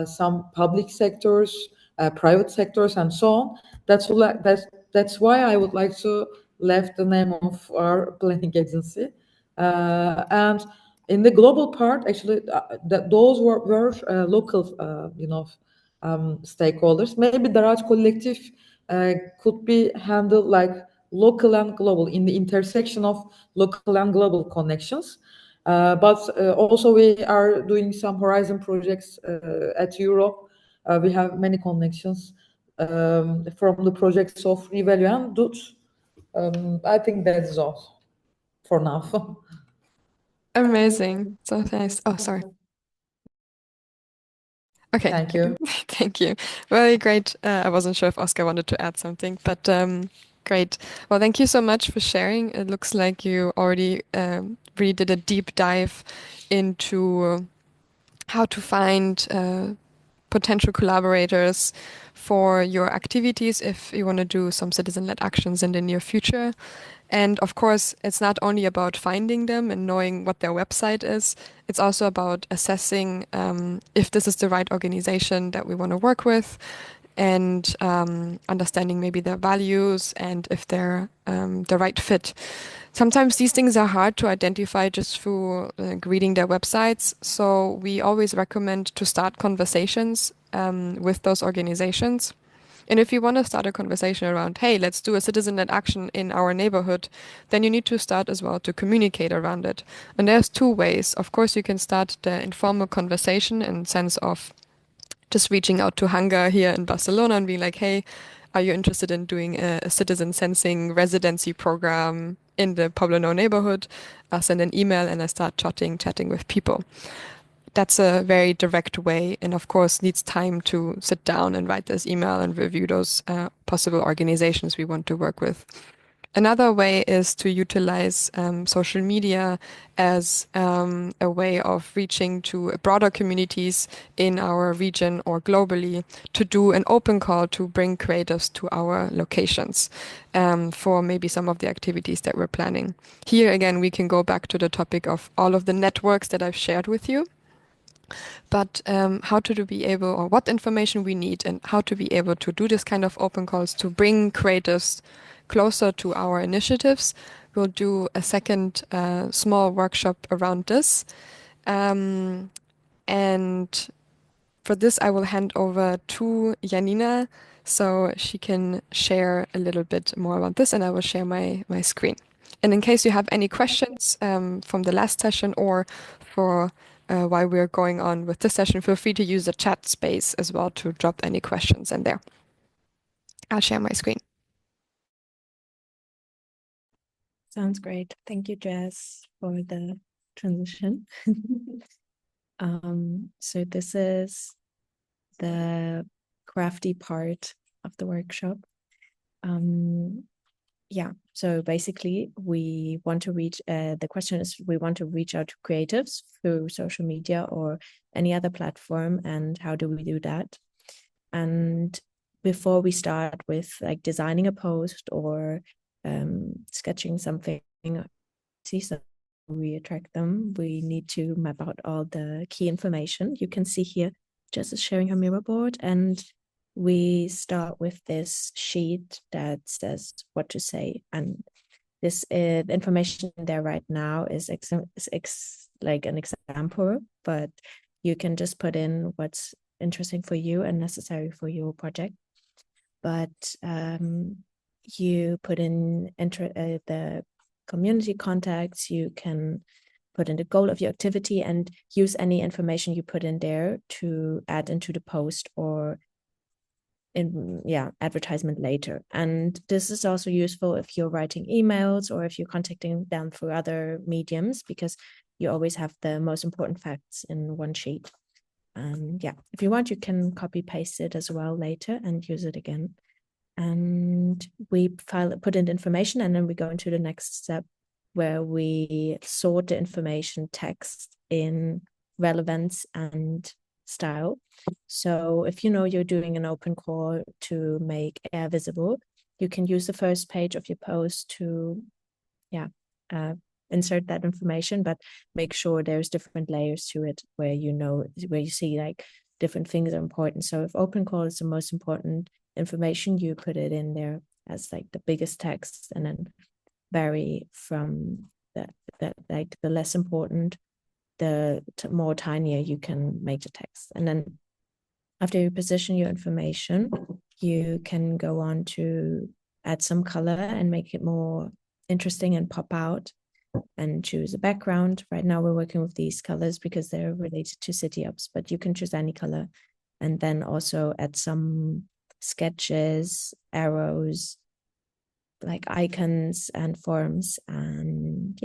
some public sectors, private sectors, and so on. That's why I would like to left the name of our planning agency. And in the global part, actually, those were local, stakeholders. Maybe Daraj Collective could be handled like local and global in the intersection of local and global connections. But also we are doing some horizon projects at Europe. We have many connections from the projects of Rivelio and Dut. I think that is all for now. Amazing. So nice. Oh, sorry. Okay. Thank you. Thank you. Very great. I wasn't sure if Oscar wanted to add something, but great. Well, thank you so much for sharing. It looks like you already really did a deep dive into how to find potential collaborators for your activities if you want to do some citizen-led actions in the near future. And of course, it's not only about finding them and knowing what their website is, it's also about assessing if this is the right organization that we want to work with, and understanding maybe their values and if they're the right fit. Sometimes these things are hard to identify just through reading their websites, so we always recommend to start conversations with those organizations. And if you want to start a conversation around, hey, let's do a citizen-led action in our neighborhood, then you need to start as well to communicate around it. And there's 2 ways. Of course, you can start the informal conversation in sense of just reaching out to Hunger here in Barcelona and being like, hey, are you interested in doing a citizen sensing residency program in the Poblenou neighborhood? I'll send an email and I start chatting with people. that's a very direct way, and of course needs time to sit down and write this email and review those possible organizations we want to work with. Another way is to utilize social media as a way of reaching to broader communities in our region or globally, to do an open call to bring creatives to our locations for maybe some of the activities that we're planning. Here again, we can go back to the topic of all of the networks that I've shared with you. But how to be able, or what information we need, and how to be able to do this kind of open calls to bring creatives closer to our initiatives. We'll do a second small workshop around this. And for this, I will hand over to Janina so she can share a little bit more about this, and I will share my screen. And in case you have any questions from the last session or for while we're going on with this session, feel free to use the chat space as well to drop any questions in there. I'll share my screen. Sounds great. Thank you, Jess, for the transition. So this is the crafty part of the workshop. Yeah, so basically we want to reach, the question is, we want to reach out to creatives through social media or any other platform, and how do we do that? And before we start with like designing a post or sketching something, see so we attract them, we need to map out all the key information. You can see here Jess is sharing her Miro board, and we start with this sheet that says what to say, and this the information there right now is like an example, but you can just put in what's interesting for you and necessary for your project. But you put in the community contacts, you can put in the goal of your activity and use any information you put in there to add into the post or in advertisement later. And this is also useful if you're writing emails or if you're contacting them through other mediums, because you always have the most important facts in one sheet. If you want, you can copy paste it as well later and use it again. And we put in the information, and then we go into the next step where we sort the information text in relevance and style. So if you know you're doing an open call to make air visible, you can use the first page of your post to insert that information, but make sure there's different layers to it where you see like different things are important. So if open call is the most important information, you put it in there as like the biggest text, and then vary from that like the less important, the more tinier you can make the text. And then after you position your information, you can go on to add some color and make it more interesting and pop out, and choose a background. Right now we're working with these colors because they're related to city ups, but you can choose any color. And then also add some sketches, arrows, like icons and forms, and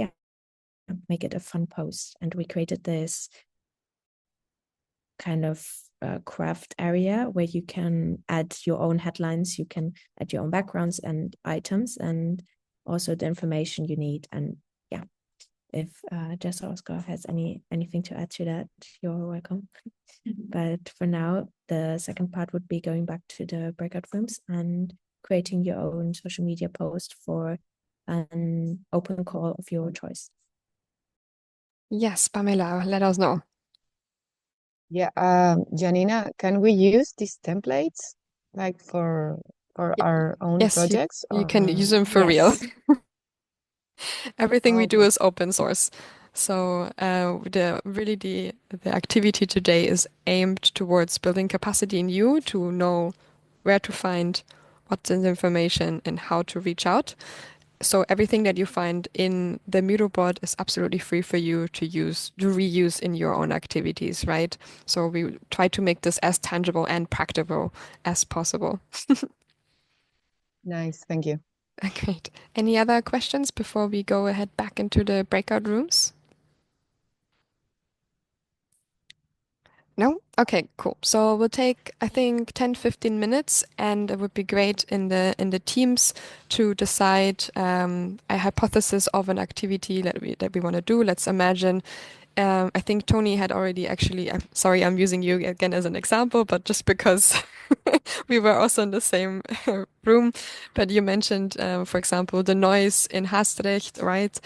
make it a fun post. And we created this kind of craft area where you can add your own headlines, you can add your own backgrounds and items, and also the information you need. And if Jess or Oscar has anything to add to that, you're welcome. But for now, the second part would be going back to the breakout rooms and creating your own social media post for an open call of your choice. Yes, Pamela, let us know. Yeah, Janina, can we use these templates like for our own projects? You can use them for real. Everything we do is open source. So the activity today is aimed towards building capacity in you to know where to find what's in the information and how to reach out. So everything that you find in the Miro board is absolutely free for you to reuse in your own activities, right? So we try to make this as tangible and practical as possible. Nice, thank you. Great. Any other questions before we go ahead back into the breakout rooms? No? Okay, cool. So we'll take, I think, 10, 15 minutes, and it would be great in the teams to decide a hypothesis of an activity that we want to do. Let's imagine. I think Tony had already actually, I'm sorry, I'm using you again as an example, but just because we were also in the same room. But you mentioned, for example, the noise in Haastrecht, right?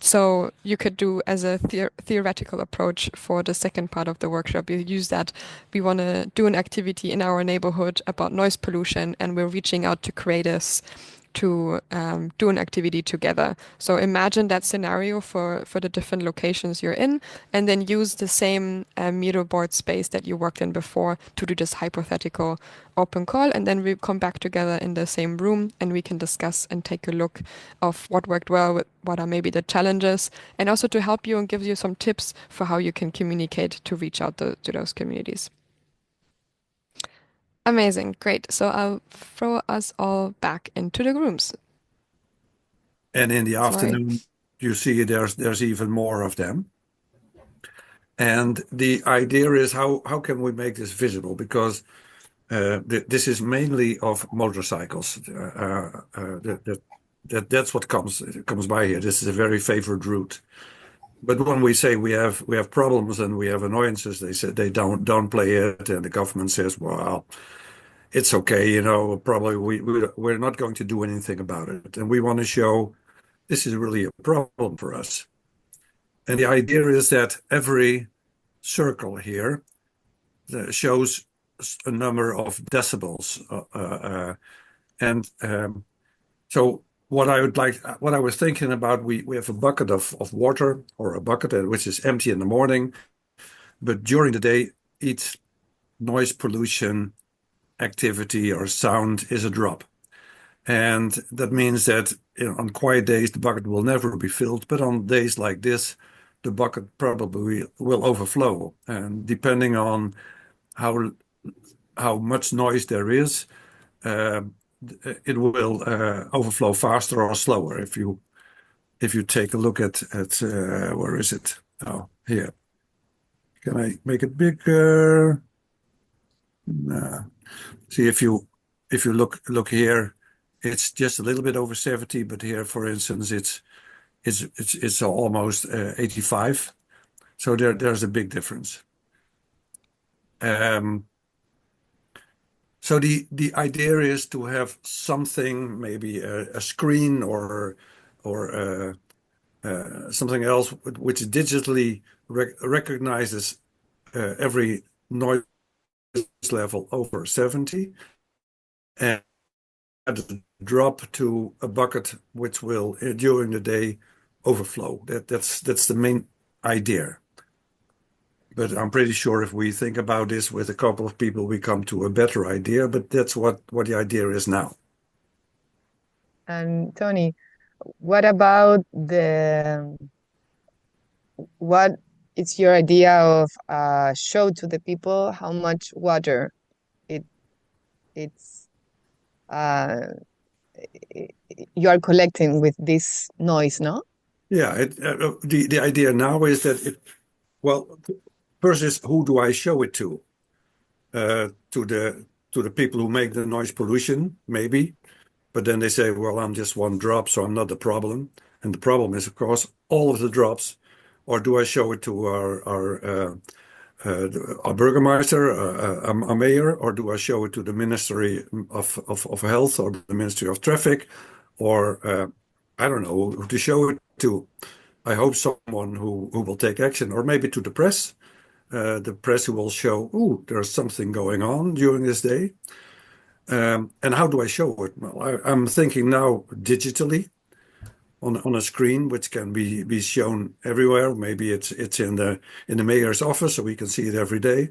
So you could do as a theoretical approach for the second part of the workshop. You use that we want to do an activity in our neighborhood about noise pollution, and we're reaching out to creators to do an activity together. So imagine that scenario for the different locations you're in, and then use the same Miro board space that you worked in before to do this hypothetical open call, and then we come back together in the same room and we can discuss and take a look of what worked well, what are maybe the challenges, and also to help you and give you some tips for how you can communicate to reach out to those communities. Amazing, great. So I'll throw us all back into the rooms. And in the Sorry. afternoon, you see there's even more of them. And the idea is how can we make this visible? Because this is mainly of motorcycles. That's what comes by here. This is a very favored route. But when we say we have problems and we have annoyances, they say they don't downplay it, and the government says, well, it's okay, you know, probably we're not going to do anything about it. And we want to show this is really a problem for us. And the idea is that every circle here shows a number of decibels. So what I was thinking about, we have a bucket of water, or a bucket which is empty in the morning, but during the day, each noise pollution activity or sound is a drop. And that means that on quiet days, the bucket will never be filled, but on days like this, the bucket probably will overflow. And depending on how much noise there is, it will overflow faster or slower. If you take a look at where is it? Oh, here. Can I make it bigger? No. See, if you look here, it's just a little bit over 70, but here, for instance, it's almost 85. So there's a big difference. So the idea is to have something, maybe a screen or something else which digitally recognizes every noise level over 70 and drop to a bucket which will during the day overflow. That's the main idea. But I'm pretty sure if we think about this with a couple of people, we come to a better idea. But that's what the idea is now. And Tony, what about what is your idea of show to the people how much water it's you are collecting with this noise, no? Yeah, the idea now is that first is who do I show it to? To the people who make the noise pollution, maybe, but then they say, well, I'm just one drop, so I'm not the problem. And the problem is, of course, all of the drops. Or do I show it to our burgermeister, a mayor, or do I show it to the Ministry of Health or the Ministry of Traffic, or I don't know who to show it to. I hope someone who will take action, or maybe to the press who will show, oh, there's something going on during this day. And how do I show it? Well, I'm thinking now digitally on a screen, which can be shown everywhere. Maybe it's in the mayor's office, so we can see it every day,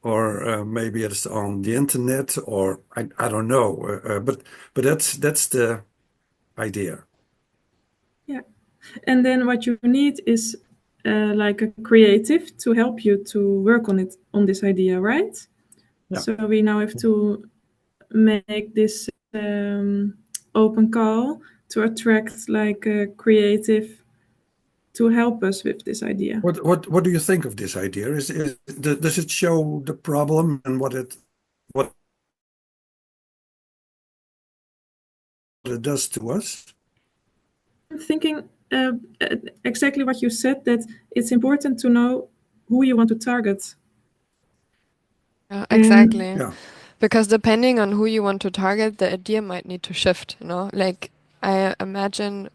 or maybe it's on the internet, or I don't know. But that's the idea. Yeah, and then what you need is like a creative to help you to work on this idea, right? Yeah. So we now have to make this open call to attract like a creative to help us with this idea. What do you think of this idea? Does it show the problem and what it does to us? I'm thinking exactly what you said, that it's important to know who you want to target. Exactly. Yeah. Because depending on who you want to target, the idea might need to shift, Like I imagine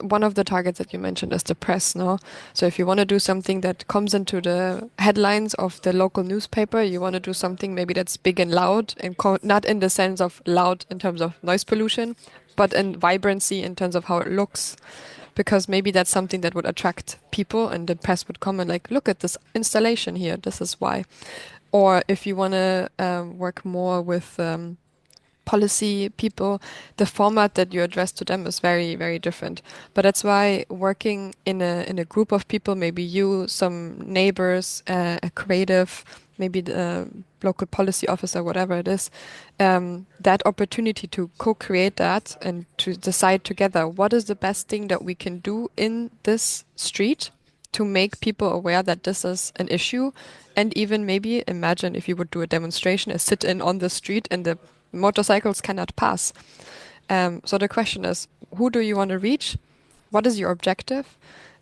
one of the targets that you mentioned is the press, no? So if you want to do something that comes into the headlines of the local newspaper, you want to do something maybe that's big and loud and not in the sense of loud in terms of noise pollution, but in vibrancy in terms of how it looks. Because maybe that's something that would attract people and the press would come and like, look at this installation here, this is why. Or if you want to work more with policy people, the format that you address to them is very, very different. But that's why working in a group of people, maybe you, some neighbors, a creative, maybe the local policy officer, whatever it is, that opportunity to co-create that and to decide together what is the best thing that we can do in this street to make people aware that this is an issue, and even maybe imagine if you would do a demonstration, a sit-in on the street, and the motorcycles cannot pass. So the question is, who do you want to reach? What is your objective?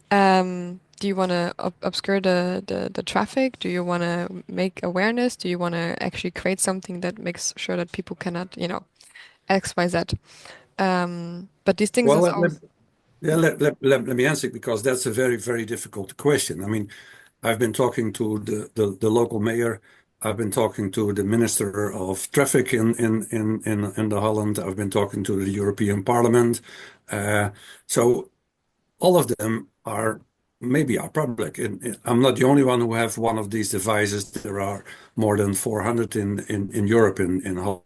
Do you want to obscure the traffic? Do you want to make awareness? Do you want to actually create something that makes sure that people cannot, X, Y, Z? But these things Well, is always. let me answer, because that's a very, very difficult question. I mean, I've been talking to the local mayor. I've been talking to the Minister of Traffic in the Holland. I've been talking to the European Parliament. So all of them are public. I'm not the only one who have one of these devices. There are more than 400 in Europe in Holland.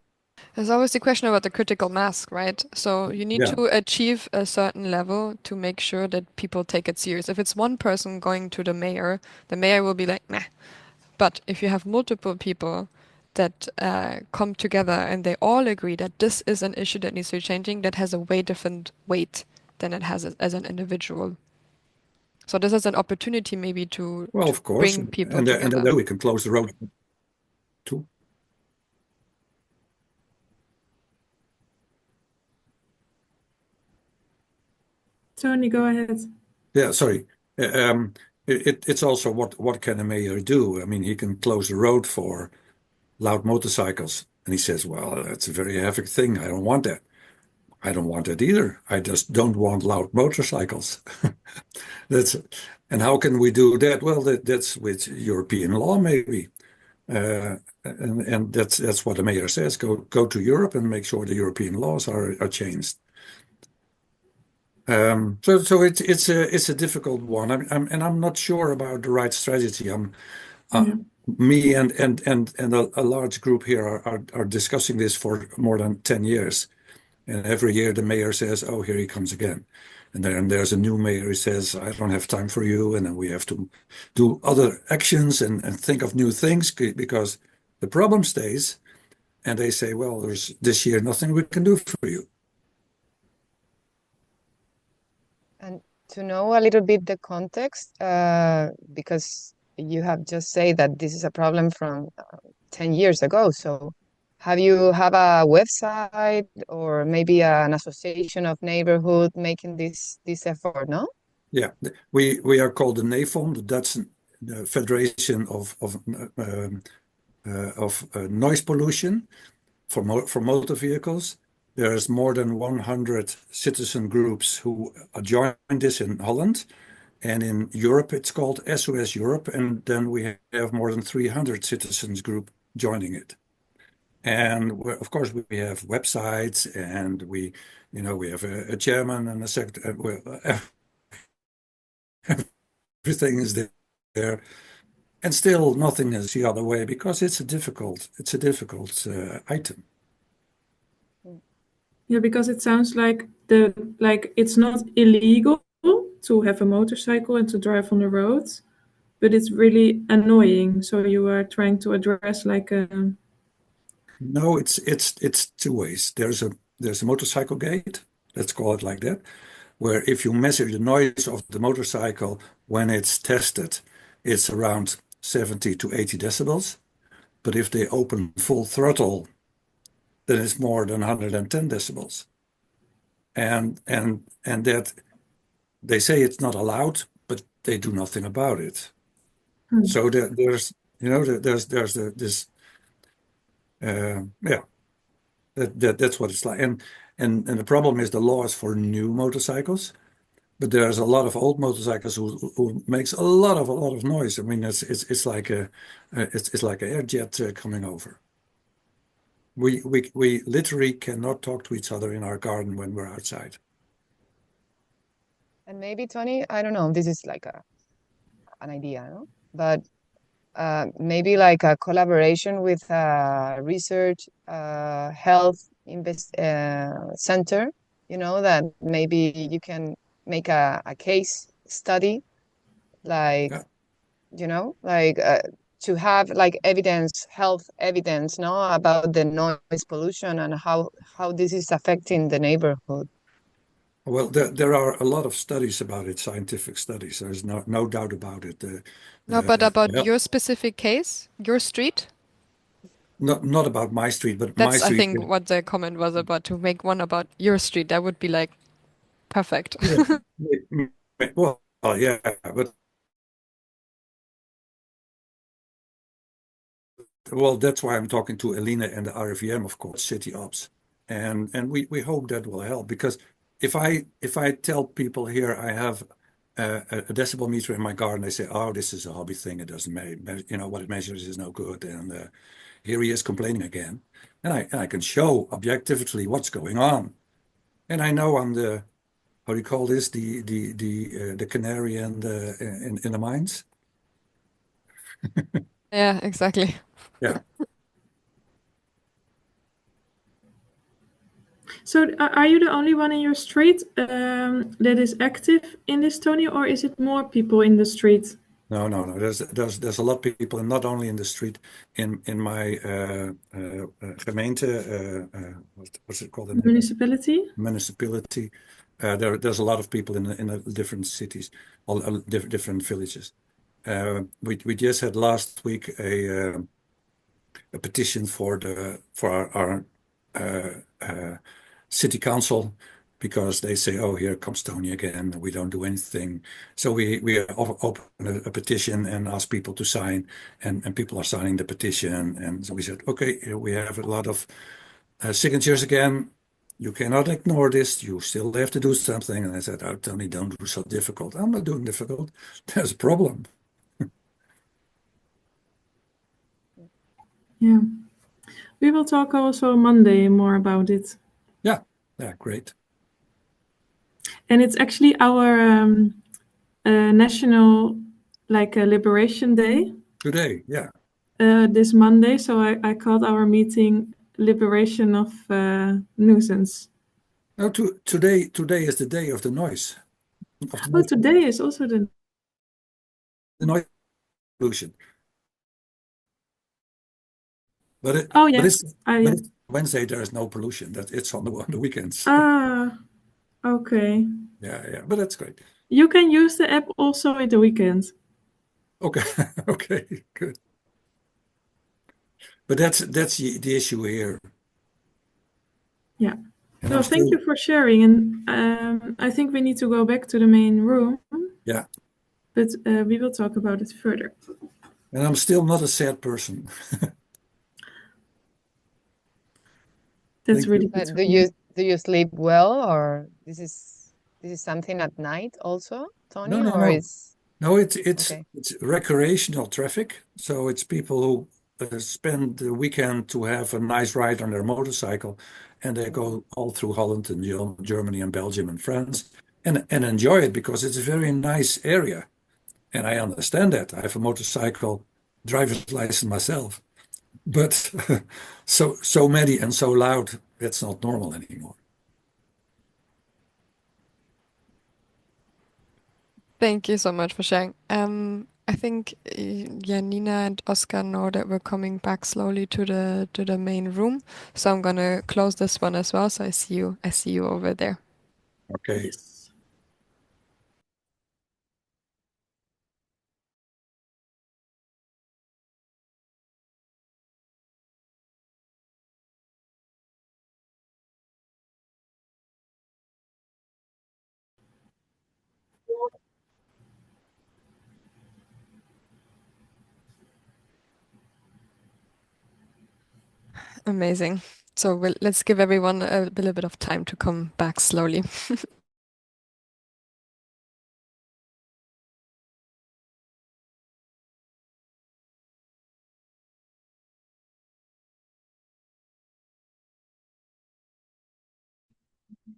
There's always the question about the critical mass, right? So you need Yeah. to achieve a certain level to make sure that people take it serious. If it's one person going to the mayor will be like, nah. But if you have multiple people that come together and they all agree that this is an issue that needs to be changing, that has a way different weight than it has as an individual. So this is an opportunity maybe to Of course, bring people and together. then we can close the road too. Tony, go ahead. Yeah, sorry. It's also what can a mayor do? I mean, he can close the road for loud motorcycles, and he says, "Well, that's a very heavy thing. I don't want that. I don't want that either. I just don't want loud motorcycles." And how can we do that? Well, that's with European law, maybe. And that's what the mayor says. Go to Europe and make sure the European laws are changed. So it's a difficult one. I'm not sure about the right strategy. Me and a large group here are discussing this for more than 10 years. And every year the mayor says, "Oh, here he comes again." And then there's a new mayor who says, "I don't have time for you." And then we have to do other actions and think of new things, because the problem stays. And they say, "Well, there's this year nothing we can do for you." And to know a little bit the context, because you have just said that this is a problem from 10 years ago. So have you have a website or maybe an association of neighborhood making this effort, no? Yeah, we are called the NAFOM, the Dutch Federation of Noise Pollution for motor vehicles. There's more than 100 citizen groups who joined this in Holland, and in Europe it's called SOS Europe, and then we have more than 300 citizens group joining it. And of course we have websites, and we have a chairman and a secretary. Everything is there, and still nothing is the other way, because it's a difficult item. Yeah, because it sounds like it's not illegal to have a motorcycle and to drive on the road, but it's really annoying. So you are trying to address like a. No, it's two ways. There's a motorcycle gate, let's call it like that. where if you measure the noise of the motorcycle when it's tested, it's around 70 to 80 decibels. But if they open full throttle, then it's more than 110 decibels. And that they say it's not allowed, but they do nothing about it. So there's this yeah, that's what it's like. And the problem is the law is for new motorcycles, but there's a lot of old motorcycles who makes a lot of noise. I mean, it's like it's like an air jet coming over. We literally cannot talk to each other in our garden when we're outside. And maybe, Tony, I don't know, this is like an idea, no? But maybe like a collaboration with a research health center, that maybe you can make a case study, like, Yeah. like to have like health evidence, no, about the noise pollution and how this is affecting the neighborhood. Well, there are a lot of studies about it, scientific studies. There's no doubt about it. No, but about yeah, your specific case, your street, not about my street, but my that's I street. think what the comment was about, to make one about your street. That would be like perfect. Yeah. Well, yeah, but well, that's why I'm talking to Elena and the RIVM, of course, city ops, and we hope that will help, because if I tell people here I have a decibel meter in my garden, they say, oh, this is a hobby thing. It doesn't matter. What it measures is no good, and here he is complaining again, and I can show objectively what's going on, and I know I'm the, how do you call this, the canary in the mines. Yeah, exactly. Yeah. So are you the only one in your street that is active in this, Tony, or is it more people in the street? No. There's a lot of people, and not only in the street, in my gemeente, what's it called? Municipality? Municipality. There's a lot of people in the different cities, all different villages. We just had last week a petition for our city council, because they say, oh, here comes Tony again, we don't do anything. So we open a petition and ask people to sign, and people are signing the petition. And so we said, okay, here we have a lot of signatures again. You cannot ignore this. You still have to do something. And I said, oh, Tony, don't do so difficult. I'm not doing difficult. There's a problem. Yeah. We will talk also Monday more about it. Yeah, great. And it's actually our national, like, Liberation Day. Today, yeah. This Monday, so I called our meeting Liberation of Nuisance. No, today is the day of the noise. Oh, today is also the noise pollution. But it's Wednesday. There is no pollution. That it's on the weekends. Ah, okay. Yeah, but that's great. You can use the app also at the weekend. Okay, okay, good. But that's the issue here. Yeah. No, thank you for sharing. And I think we need to go back to the main room. Yeah. But we will talk about it further. And I'm still not a sad person. That's really good. But do you sleep well, or this is something at night also, Tony? No. Or no, it's recreational traffic. So it's people who spend the weekend to have a nice ride on their motorcycle, and they go all through Holland and Germany and Belgium and France, and enjoy it, because it's a very nice area. And I understand that. I have a motorcycle driver's license myself. But so many and so loud, that's not normal anymore. Thank you so much for sharing. I think Janina and Oscar know that we're coming back slowly to the main room, so I'm gonna close this one as well. So I see you over there. Okay. Yes. Amazing. So let's give everyone a little bit of time to come back slowly.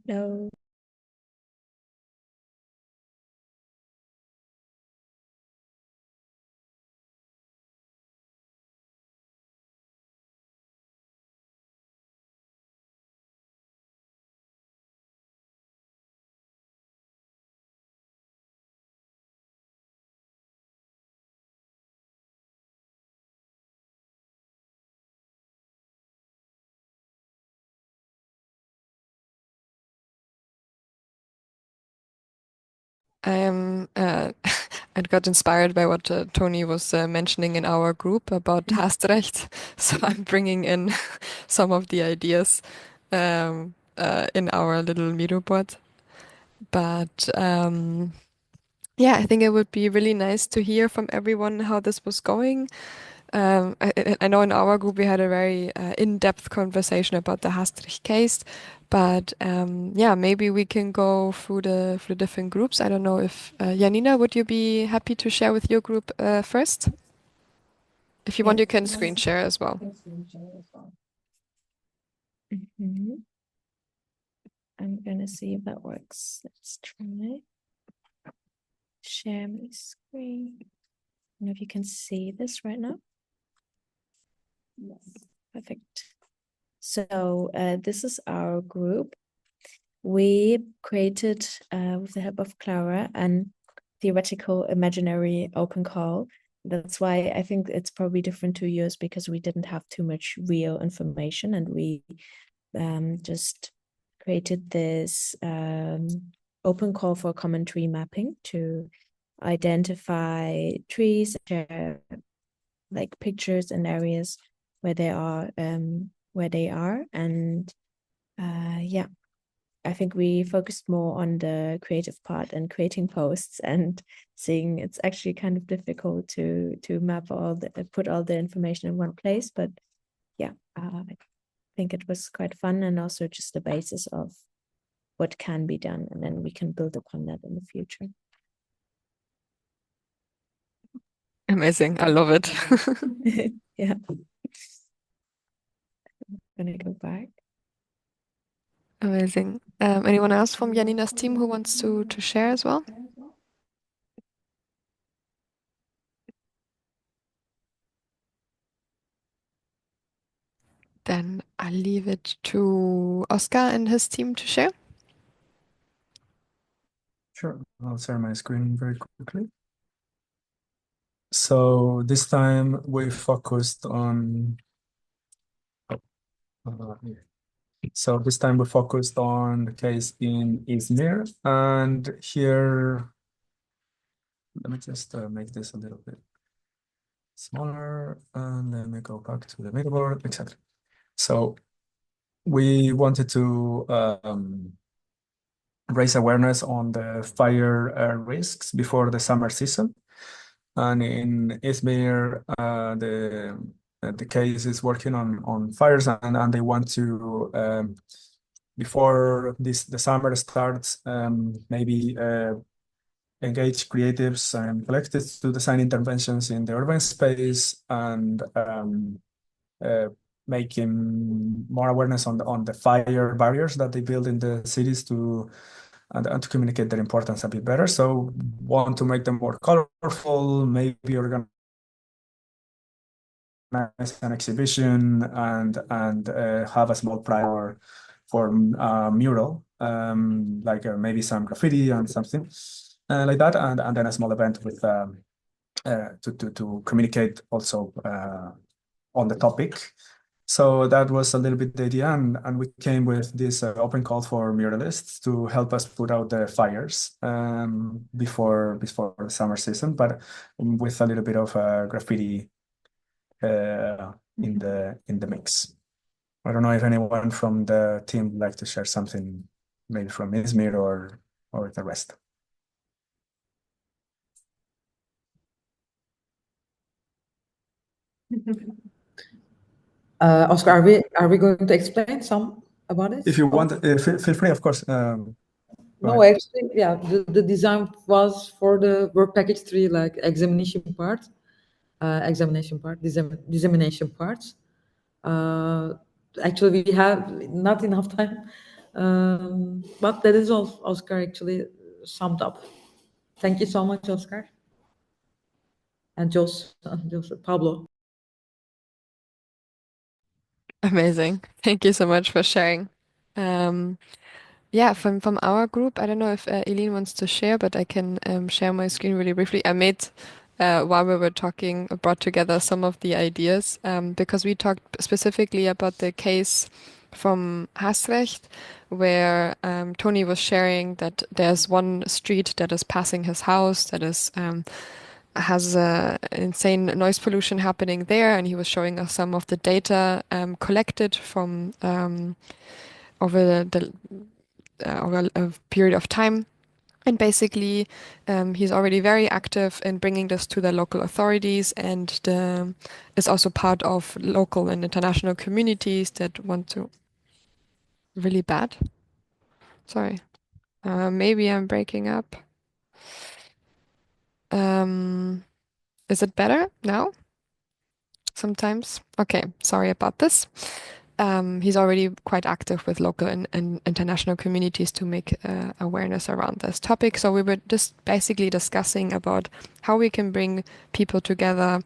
No. I am I got inspired by what Tony was mentioning in our group about Haastrecht, so I'm bringing in some of the ideas in our little Miro board. But yeah, I think it would be really nice to hear from everyone how this was going. I know in our group we had a very in-depth conversation about the Hastrich case, but yeah, maybe we can go through the different groups. I don't know if Janina, would you be happy to share with your group first? If you want, Yeah. you can screen share as well. Mhm. I'm gonna see if that works. Let's try. Share my screen. I don't know if you can see this right now. Yes. Perfect. So this is our group. We created, with the help of Clara, an theoretical imaginary open call. That's why I think it's probably different to yours, because we didn't have too much real information, and we just created this open call for common tree mapping to identify trees, share like pictures and areas where they are, and yeah, I think we focused more on the creative part and creating posts and seeing it's actually kind of difficult to map put all the information in one place, but yeah, I think it was quite fun, and also just the basis of what can be done, and then we can build upon that in the future. Amazing. I love it. Yeah. I'm gonna go back. Amazing. Anyone else from Janina's team who wants to share as well? Then I'll leave it to Oscar and his team to share. Sure, I'll share my screen very quickly. So this time we focused on. Here. So this time we focused on the case in Izmir, and here, let me just make this a little bit smaller, and let me go back to the middle board. Exactly. So we wanted to raise awareness on the fire risks before the summer season. And in Izmir, the case is working on fires, and they want to before the summer starts, maybe engage creatives and collectives to design interventions in the urban space, and making more awareness on the fire barriers that they build in the cities and to communicate their importance a bit better. So want to make them more colorful, maybe organize an exhibition and have a small prize for mural, like maybe some graffiti and something like that, and then a small event with to communicate also on the topic. So that was a little bit the idea, and we came with this open call for muralists to help us put out the fires before the summer season, but with a little bit of graffiti in the mix. I don't know if anyone from the team would like to share something, maybe from Izmir or the rest. Oscar, are we going to explain some about it? If you want, feel free, of course. No, actually, yeah, the design was for the work package 3, like examination part, dissemination parts. Actually, we have not enough time, but that is all Oscar actually summed up. Thank you so much, Oscar. And Pablo. Amazing. Thank you so much for sharing. Yeah, from our group, I don't know if Eileen wants to share, but I can share my screen really briefly. I made, while we were talking, brought together some of the ideas because we talked specifically about the case from Haasrecht, where Tony was sharing that there's one street that is passing his house that is has insane noise pollution happening there, and he was showing us some of the data collected from over over a period of time. And basically, he's already very active in bringing this to the local authorities and is also part of local and international communities that want to. Really bad. Sorry. Maybe I'm breaking up. Is it better now? Sometimes. Okay, sorry about this. He's already quite active with local and international communities to make awareness around this topic. So we were just basically discussing about how we can bring people together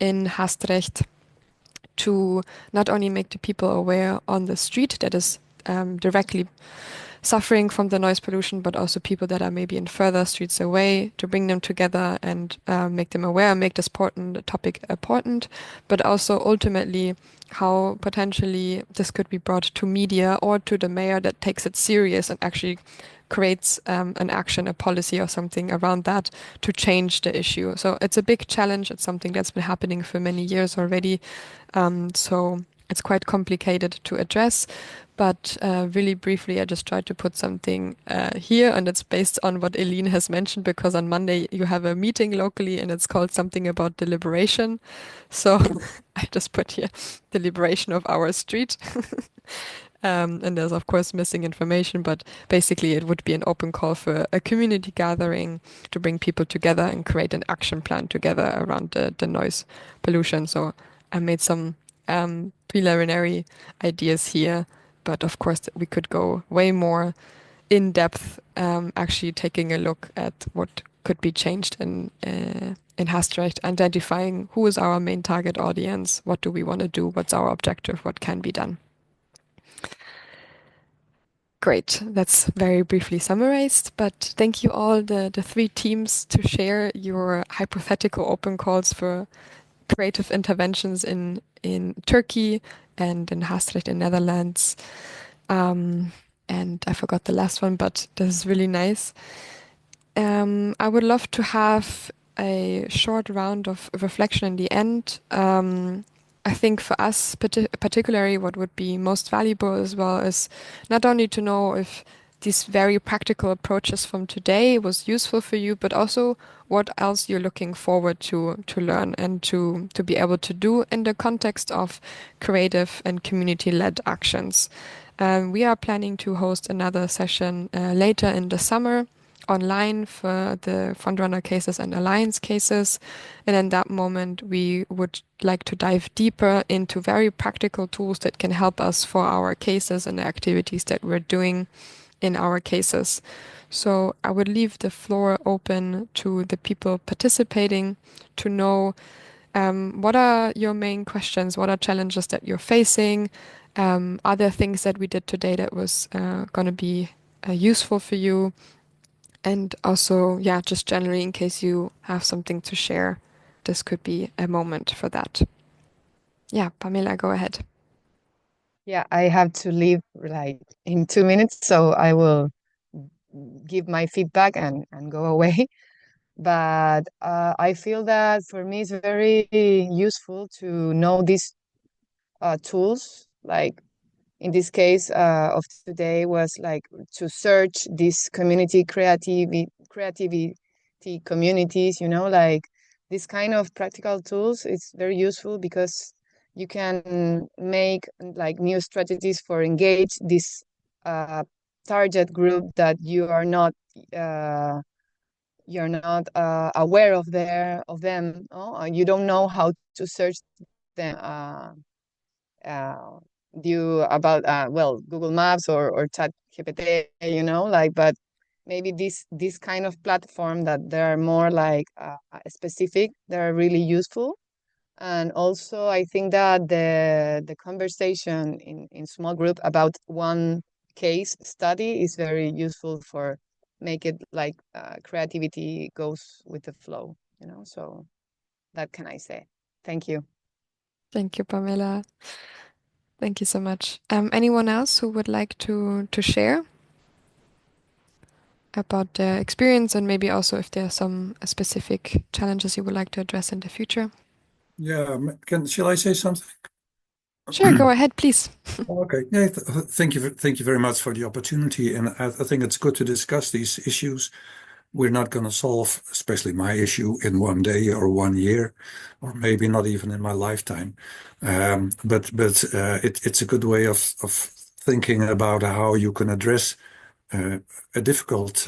in Haastrecht to not only make the people aware on the street that is directly suffering from the noise pollution, but also people that are maybe in further streets away, to bring them together and make them aware, make this topic important, but also ultimately how potentially this could be brought to media or to the mayor that takes it serious and actually creates an action, a policy or something around that to change the issue. So it's a big challenge. It's something that's been happening for many years already. So it's quite complicated to address. But really briefly, I just tried to put something here, and it's based on what Eileen has mentioned, because on Monday you have a meeting locally and it's called something about deliberation. So I just put here the liberation of our street. And there's, of course, missing information, but basically it would be an open call for a community gathering to bring people together and create an action plan together around the noise pollution. So I made some preliminary ideas here, but of course we could go way more in depth, actually taking a look at what could be changed in Haastrecht, identifying who is our main target audience, what do we want to do, what's our objective, what can be done. Great, that's very briefly summarized, but thank you all, the three teams, to share your hypothetical open calls for creative interventions in Turkey and in Haastrecht in Netherlands. And I forgot the last one, but this is really nice. I would love to have a short round of reflection in the end. I think for us, particularly, what would be most valuable as well is not only to know if these very practical approaches from today was useful for you, but also what else you're looking forward to learn and to be able to do in the context of creative and community-led actions. We are planning to host another session later in the summer online for the frontrunner cases and alliance cases. And in that moment, we would like to dive deeper into very practical tools that can help us for our cases and the activities that we're doing in our cases. So I would leave the floor open to the people participating to know what are your main questions, what are challenges that you're facing, are there things that we did today that was going to be useful for you? And also, yeah, just generally, in case you have something to share, this could be a moment for that. Yeah, Pamela, go ahead. Yeah, I have to leave like in 2 minutes, so I will give my feedback and go away. But I feel that for me it's very useful to know these tools. Like in this case of today was like to search these creativity communities, like this kind of practical tools. It's very useful because you can make like new strategies for engage this target group that you're not aware of them. You don't know how to search them due about well, Google Maps or ChatGPT, but maybe this kind of platform that they are more like specific, they're really useful. And also I think that the conversation in small group about one case study is very useful for make it like creativity goes with the flow, so that can I say. Thank you. Thank you, Pamela. Thank you so much. Anyone else who would like to share about their experience, and maybe also if there are some specific challenges you would like to address in the future? Yeah, shall I say something? Sure, go ahead, please. Okay. Yeah, thank you very much for the opportunity, and I think it's good to discuss these issues. We're not going to solve, especially my issue, in one day or 1 year, or maybe not even in my lifetime. But it's a good way of thinking about how you can address a difficult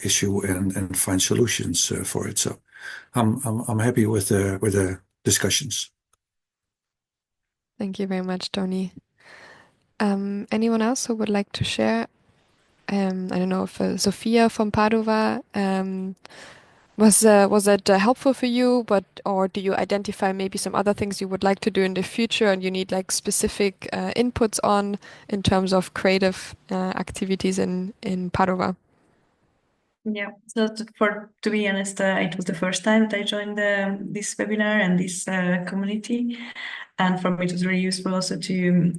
issue and find solutions for it. So I'm happy with the discussions. Thank you very much, Tony. Anyone else who would like to share? I don't know if Sophia from Padova, was it helpful for you, or do you identify maybe some other things you would like to do in the future and you need like specific inputs on in terms of creative activities in Padova? Yeah, so to be honest, it was the first time that I joined this webinar and this community, and for me it was really useful also to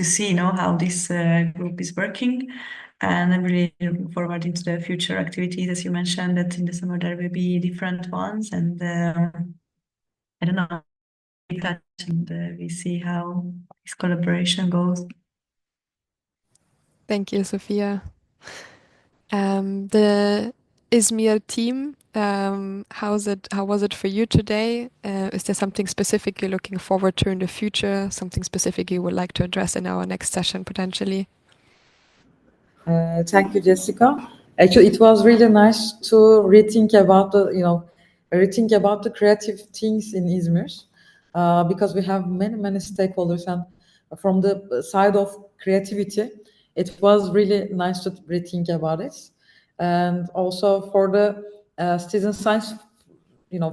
see, how this group is working, and I'm really looking forward into the future activities, as you mentioned, that in the summer there will be different ones, and I don't know, and we see how this collaboration goes. Thank you, Sophia. The Izmir team, how was it for you today? Is there something specific you're looking forward to in the future? Something specific you would like to address in our next session potentially? Thank you, Jessica. Actually, it was really nice to rethink about the creative things in Izmir, because we have many stakeholders, and from the side of creativity, it was really nice to rethink about it, and also for the citizen science,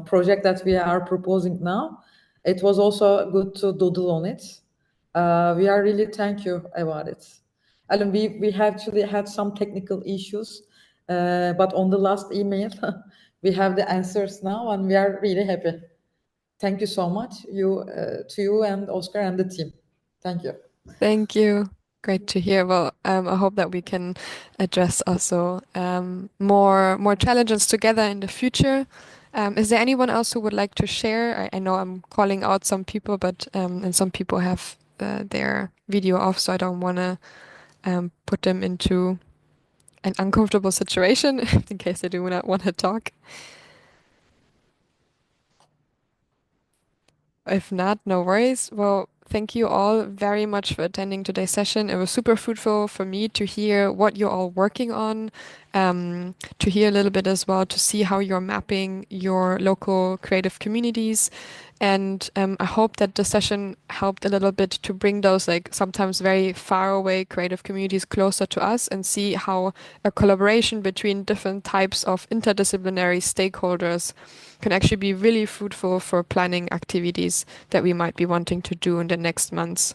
project that we are proposing now, it was also good to doodle on it. We are really thank you about it. Alan, we actually had some technical issues, but on the last email, we have the answers now, and we are really happy. Thank you so much, to you and Oscar and the team. Thank you. Thank you. Great to hear. Well, I hope that we can address also more challenges together in the future. Is there anyone else who would like to share? I know I'm calling out some people, but and some people have their video off, so I don't want to put them into an uncomfortable situation in case they do not want to talk. If not, no worries. Well, thank you all very much for attending today's session. It was super fruitful for me to hear what you're all working on, to hear a little bit as well, to see how you're mapping your local creative communities. And I hope that the session helped a little bit to bring those like sometimes very far away creative communities closer to us and see how a collaboration between different types of interdisciplinary stakeholders can actually be really fruitful for planning activities that we might be wanting to do in the next months.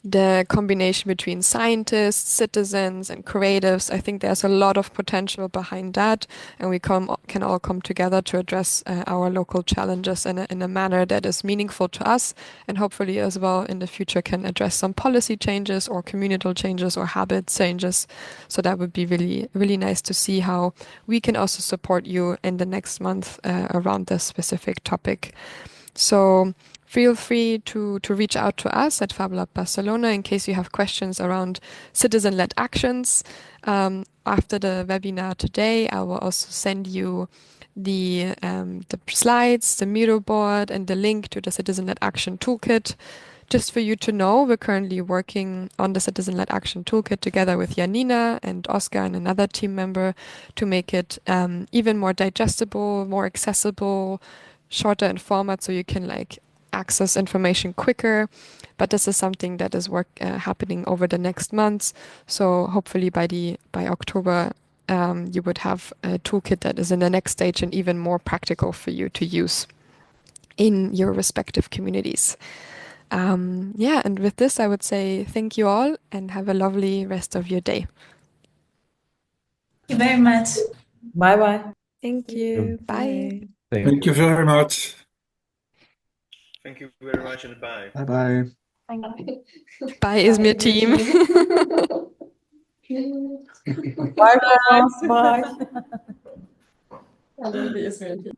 The combination between scientists, citizens, and creatives, I think there's a lot of potential behind that, and we can all come together to address our local challenges in a manner that is meaningful to us, and hopefully as well in the future can address some policy changes or communal changes or habit changes. So that would be really, really nice to see how we can also support you in the next month around this specific topic. So feel free to reach out to us at Fab Lab Barcelona in case you have questions around citizen-led actions. After the webinar today, I will also send you the slides, the Miro board, and the link to the Citizen-led Action Toolkit. Just for you to know, we're currently working on the Citizen-led Action Toolkit together with Janina and Oscar and another team member to make it even more digestible, more accessible, shorter in format, so you can like access information quicker. But this is something that is happening over the next months. So hopefully by October, you would have a toolkit that is in the next stage and even more practical for you to use in your respective communities. Yeah, and with this, I would say thank you all and have a lovely rest of your day. Thank you very much. Bye bye. Thank you. Bye. Thank you very much. Thank you very much and bye. Bye-bye. Bye is mir Team. Bye, Thomas. Bye. Bye is mir Team.